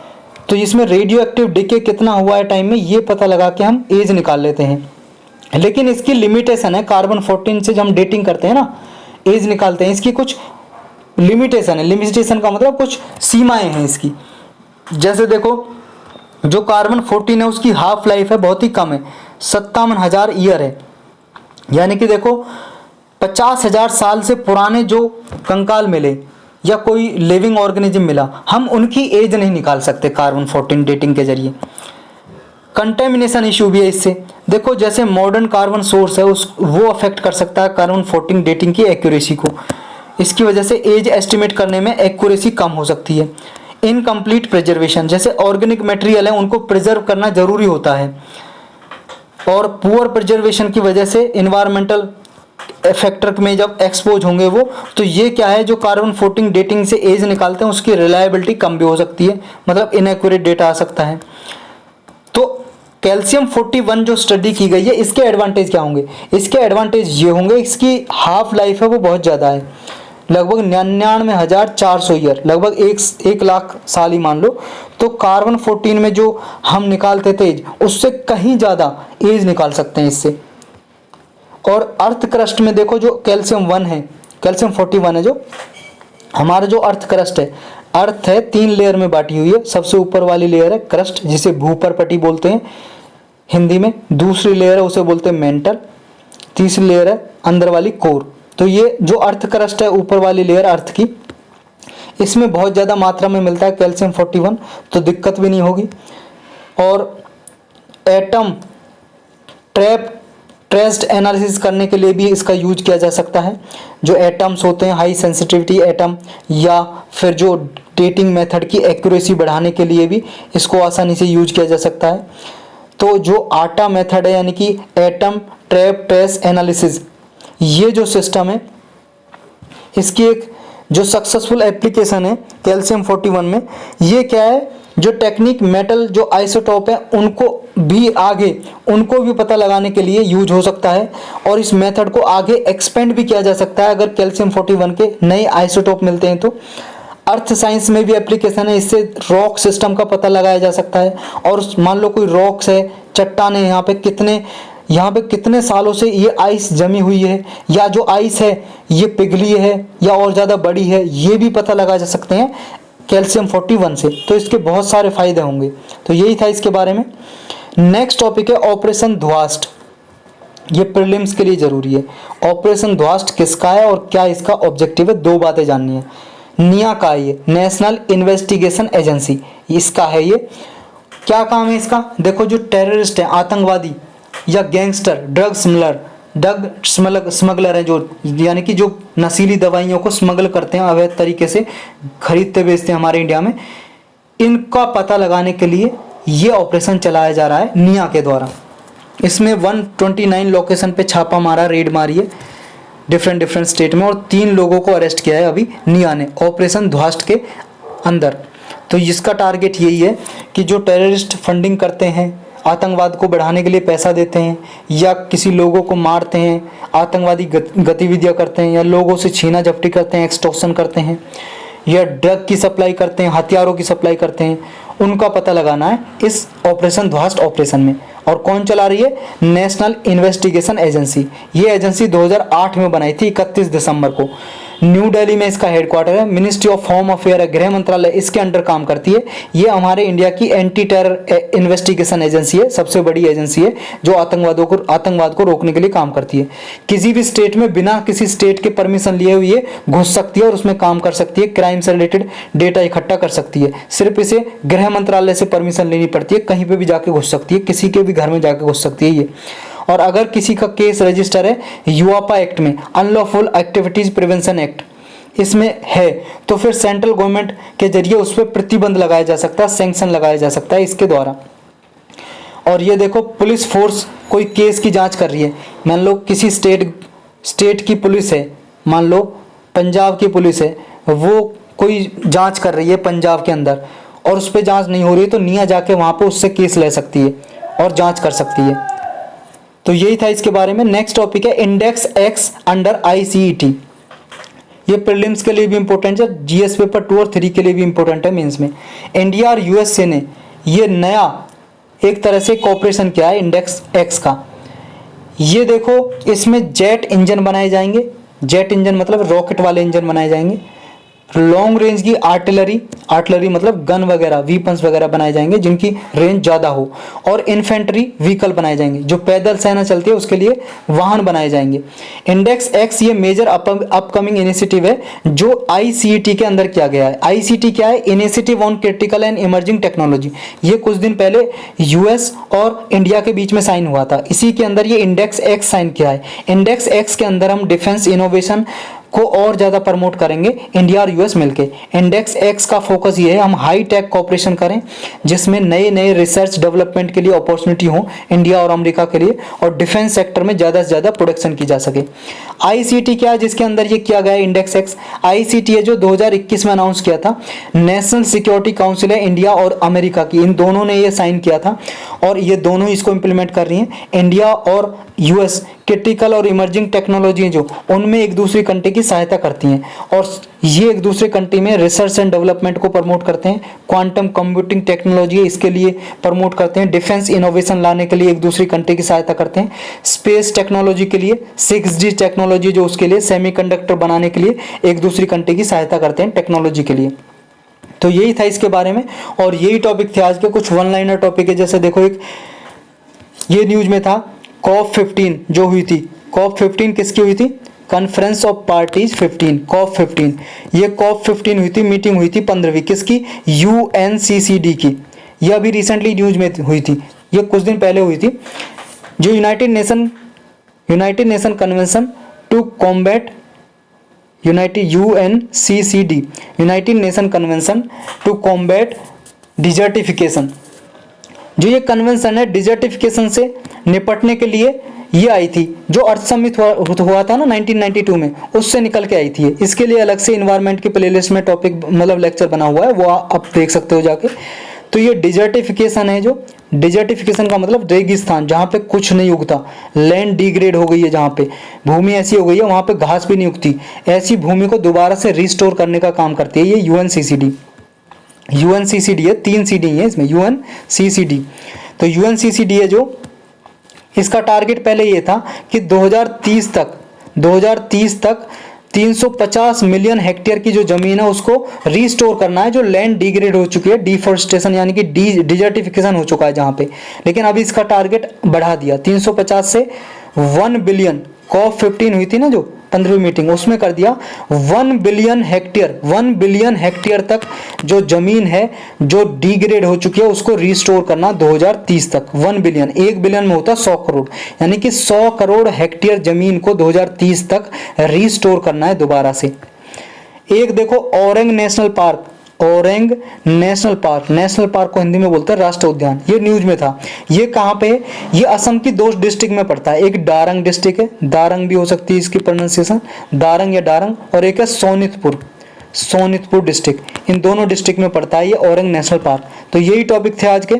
तो इसमें रेडियो एक्टिव डिके कितना हुआ है टाइम में ये पता लगा के हम एज निकाल लेते हैं। लेकिन इसकी लिमिटेशन है, कार्बन 14 से जब हम डेटिंग करते हैं ना, एज निकालते हैं, इसकी कुछ लिमिटेशन है। लिमिटेशन का मतलब कुछ सीमाएं हैं इसकी। जैसे देखो जो कार्बन 14 है उसकी हाफ लाइफ है बहुत ही कम है, 57,000 ईयर है, यानी कि देखो 50,000 साल से पुराने जो कंकाल मिले या कोई लिविंग ऑर्गेनिज्म मिला, हम उनकी एज नहीं निकाल सकते कार्बन 14 डेटिंग के जरिए। कंटेमिनेशन इशू भी है इससे, देखो जैसे मॉडर्न कार्बन सोर्स है वो अफेक्ट कर सकता है कार्बन 14 डेटिंग की एक्यूरेसी को। इसकी वजह से एज एस्टिमेट करने में एक्यूरेसी कम हो सकती है। इनकम्प्लीट प्रिजर्वेशन, जैसे ऑर्गेनिक मटेरियल है उनको प्रिजर्व करना जरूरी होता है, और पुअर प्रिजर्वेशन की वजह से इन्वायरमेंटल फैक्टर में जब एक्सपोज होंगे वो, तो ये क्या है, जो कार्बन 14 डेटिंग से एज निकालते हैं उसकी रिलायबिलिटी कम भी हो सकती है, मतलब इनएक्यूरेट डेटा आ सकता है। तो कैल्शियम 41 जो स्टडी की गई है इसके एडवांटेज क्या होंगे, इसके एडवांटेज ये होंगे, इसकी हाफ लाइफ है वो बहुत ज़्यादा है, लगभग 99,400 ईयर, लगभग 1 लाख साल ही मान लो। तो कार्बन 14 में जो हम निकालते थे एज, उससे कहीं ज़्यादा एज निकाल सकते हैं इससे। और अर्थ क्रस्ट में देखो जो कैल्शियम 1 है, कैल्शियम 41 है, जो हमारा जो अर्थ क्रस्ट है, अर्थ है 3 लेयर में बांटी हुई है। सबसे ऊपर वाली लेयर है क्रस्ट, जिसे भूपरपटी बोलते हैं हिंदी में। दूसरी लेयर है उसे बोलते हैं मेंटल। तीसरी लेयर है अंदर वाली कोर। तो ये जो अर्थ क्रस्ट है, ऊपर वाली लेयर अर्थ की, इसमें बहुत ज़्यादा मात्रा में मिलता है कैल्शियम 41, तो दिक्कत भी नहीं होगी। और एटम ट्रेस्ड एनालिसिस करने के लिए भी इसका यूज किया जा सकता है। जो एटम्स होते हैं, हाई सेंसिटिविटी एटम, या फिर जो डेटिंग मेथड की एक्यूरेसी बढ़ाने के लिए भी इसको आसानी से यूज किया जा सकता है। तो जो आटा मेथड है, यानी कि एटम ट्रैप ट्रेस एनालिसिस, ये जो सिस्टम है, इसकी एक जो सक्सेसफुल एप्लीकेशन है कैल्शियम 41 में, ये क्या है, जो टेक्निक मेटल जो आइसोटोप है उनको भी पता लगाने के लिए यूज हो सकता है। और इस मेथड को आगे एक्सपेंड भी किया जा सकता है अगर कैल्शियम 41 के नए आइसोटोप मिलते हैं तो। अर्थ साइंस में भी एप्लीकेशन है, इससे रॉक सिस्टम का पता लगाया जा सकता है। और मान लो कोई रॉक्स है, चट्टान है, यहाँ पे कितने सालों से ये आइस जमी हुई है, या जो आइस है ये पिघली है या और ज़्यादा बड़ी है, ये भी पता लगा जा सकते हैं कैल्शियम 41 से। तो इसके बहुत सारे फायदे होंगे। तो यही था इसके बारे में। नेक्स्ट टॉपिक है ऑपरेशन ध्वास्ट। ये प्रीलिम्स के लिए जरूरी है। ऑपरेशन ध्वास्ट किसका है और क्या इसका ऑब्जेक्टिव है, 2 बातें जाननी है। निया का है ये, नेशनल इन्वेस्टिगेशन एजेंसी, इसका है ये। क्या काम है इसका, देखो जो टेररिस्ट है, आतंकवादी या गैंगस्टर, ड्रग स्मगलर है, जो यानी कि जो नशीली दवाइयों को स्मगल करते हैं, अवैध तरीके से खरीदते बेचते हैं हमारे इंडिया में, इनका पता लगाने के लिए ये ऑपरेशन चलाया जा रहा है निया के द्वारा। इसमें 129 लोकेशन पे छापा मारा, रेड मारी है डिफरेंट स्टेट में, और 3 लोगों को अरेस्ट किया है अभी निया ने ऑपरेशन ध्वास्ट के अंदर। तो इसका टारगेट यही है कि जो टेररिस्ट फंडिंग करते हैं, आतंकवाद को बढ़ाने के लिए पैसा देते हैं, या किसी लोगों को मारते हैं, आतंकवादी गतिविधियां करते हैं, या लोगों से छीना झपटी करते हैं, एक्सटॉर्शन करते हैं, या ड्रग की सप्लाई करते हैं, हथियारों की सप्लाई करते हैं, उनका पता लगाना है इस ऑपरेशन ध्वास्ट ऑपरेशन में। और कौन चला रही है, नेशनल इन्वेस्टिगेशन एजेंसी। ये एजेंसी 2008 में बनाई थी, 31 दिसंबर को। न्यू दिल्ली में इसका हेडक्वार्टर है। मिनिस्ट्री ऑफ होम अफेयर है, गृह मंत्रालय इसके अंडर काम करती है। ये हमारे इंडिया की एंटी टेरर इन्वेस्टिगेशन एजेंसी है, सबसे बड़ी एजेंसी है जो आतंकवाद को रोकने के लिए काम करती है। किसी भी स्टेट में बिना किसी स्टेट के परमिशन लिए हुए घुस सकती है और उसमें काम कर सकती है, क्राइम से रिलेटेड डेटा इकट्ठा कर सकती है। सिर्फ इसे गृह मंत्रालय से परमिशन लेनी पड़ती है, कहीं पर भी जाके घुस सकती है, किसी के भी घर में जाके घुस सकती है ये। और अगर किसी का केस रजिस्टर है यूआपा एक्ट में, अनलॉफुल एक्टिविटीज प्रिवेंशन एक्ट, इसमें है, तो फिर सेंट्रल गवर्नमेंट के जरिए उस पर प्रतिबंध लगाया जा सकता है, सैंक्शन लगाया जा सकता है इसके द्वारा। और ये देखो, पुलिस फोर्स कोई केस की जांच कर रही है, मान लो किसी स्टेट की पुलिस है, मान लो पंजाब की पुलिस है, वो कोई जांच कर रही है पंजाब के अंदर, और उस पर जांच नहीं हो रही है, तो निया जाके वहाँ पर उससे केस ले सकती है और जांच कर सकती है। तो यही था इसके बारे में। नेक्स्ट टॉपिक है इंडेक्स एक्स अंडर आईसीईटी। ये प्रीलिम्स के लिए भी इंपॉर्टेंट है, जीएस पेपर 2 और 3 के लिए भी इंपॉर्टेंट है मेंस में। इंडिया और यूएसए ने ये नया एक तरह से कोऑपरेशन किया है इंडेक्स एक्स का। ये देखो, इसमें जेट इंजन बनाए जाएंगे, जेट इंजन मतलब रॉकेट वाले इंजन बनाए जाएंगे। लॉन्ग रेंज की आर्टिलरी मतलब गन वगैरह, वीपन्स वगैरह बनाए जाएंगे जिनकी रेंज ज़्यादा हो। और इन्फेंट्री व्हीकल बनाए जाएंगे, जो पैदल सेना चलती है उसके लिए वाहन बनाए जाएंगे। इंडेक्स एक्स ये मेजर अपकमिंग इनिशिएटिव है जो आईसीईटी के अंदर किया गया है। आईसीटी क्या है, initiative on critical and emerging technology. ये कुछ दिन पहले यूएस और इंडिया के बीच में साइन हुआ था, इसी के अंदर ये इंडेक्स एक्स साइन किया है। इंडेक्स एक्स के अंदर हम डिफेंस इनोवेशन को और ज़्यादा प्रमोट करेंगे इंडिया और यूएस मिलके। इंडेक्स एक्स का फोकस ये है हम हाई टेक कॉपरेशन करें, जिसमें नए रिसर्च डेवलपमेंट के लिए अपॉर्चुनिटी हो इंडिया और अमेरिका के लिए, और डिफेंस सेक्टर में ज़्यादा से ज़्यादा प्रोडक्शन की जा सके। आईसीटी क्या है जिसके अंदर ये किया गया है इंडेक्स एक्स? आईसीटी है जो 2021 में अनाउंस किया था, नेशनल सिक्योरिटी काउंसिल है इंडिया और अमेरिका की, इन दोनों ने ये साइन किया था और ये दोनों इसको इम्प्लीमेंट कर रही हैं। इंडिया और यूएस क्रिटिकल और इमर्जिंग टेक्नोलॉजी जो उनमें एक दूसरी कंट्री की सहायता करती हैं और ये एक दूसरे कंट्री में रिसर्च एंड डेवलपमेंट को प्रमोट करते हैं। क्वांटम कंप्यूटिंग टेक्नोलॉजी इसके लिए प्रमोट करते हैं। डिफेंस इनोवेशन लाने के लिए एक दूसरी कंट्री की सहायता करते हैं। स्पेस टेक्नोलॉजी के लिए 6G टेक्नोलॉजी जो उसके लिए सेमीकंडक्टर बनाने के लिए एक दूसरी कंट्री की सहायता करते हैं टेक्नोलॉजी के लिए। तो यही था इसके बारे में और यही टॉपिक थे आज के। कुछ वन लाइनर टॉपिक है, जैसे देखो एक ये न्यूज में था COP15 जो हुई थी। COP15 किसकी हुई थी? Conference of parties 15, COP15। ये COP15 हुई थी, मीटिंग हुई थी 15वीं, किसकी? UNCCD की। ये अभी रिसेंटली न्यूज में हुई थी, ये कुछ दिन पहले हुई थी। जो United Nation convention to combat UNCCD, United Nation convention to combat desertification. जो ये कन्वेंशन है डिजर्टिफिकेशन से निपटने के लिए ये आई थी, जो अर्थ समिट हुआ था ना 1992 में, उससे निकल के आई थी। इसके लिए अलग से इन्वायरमेंट की प्लेलिस्ट में टॉपिक मतलब लेक्चर बना हुआ है, वो आप देख सकते हो जाके। तो ये डिजर्टिफिकेशन है, जो डिजर्टिफिकेशन का मतलब रेगिस्तान, जहाँ पे कुछ नहीं उगता, लैंड डिग्रेड हो गई है, जहाँ पे भूमि ऐसी हो गई है वहाँ पे घास भी नहीं उगती, ऐसी भूमि को दोबारा से रिस्टोर करने का काम करती है ये UNCCD है। 3 CD है इसमें, UNCCD। तो UNCCD है जो, इसका टारगेट पहले ये था कि 2030 तक 350 मिलियन हेक्टेयर की जो जमीन है उसको रिस्टोर करना है, जो लैंड डिग्रेड हो चुकी है, डिफॉरेस्टेशन यानी कि डिजर्टिफिकेशन हो चुका है जहाँ पे। लेकिन अभी इसका टारगेट बढ़ा दिया 350 से 1 बिलियन। COP15 हुई थी ना जो 15वीं मीटिंग, उसमें कर दिया 1 बिलियन हेक्टेयर तक जो जमीन है जो डिग्रेड हो चुकी है उसको रिस्टोर करना 2030 तक। 1 बिलियन, 1 बिलियन में होता 100 करोड़, यानी कि 100 करोड़ हेक्टेयर जमीन को 2030 तक रिस्टोर करना है दोबारा से। एक देखो औरंग नेशनल पार्क को हिंदी में बोलते हैं राष्ट्रीय उद्यान, ये न्यूज में था। ये कहाँ पे है? ये असम की 2 डिस्ट्रिक्ट में पड़ता है। एक दारंग डिस्ट्रिक्ट है, दारंग भी हो सकती है इसकी प्रोनाउंसिएशन, दारंग या डारंग, और एक है सोनितपुर डिस्ट्रिक्ट। इन दोनों डिस्ट्रिक्ट में पड़ता है ये औरंग नेशनल पार्क। तो यही टॉपिक थे आज के।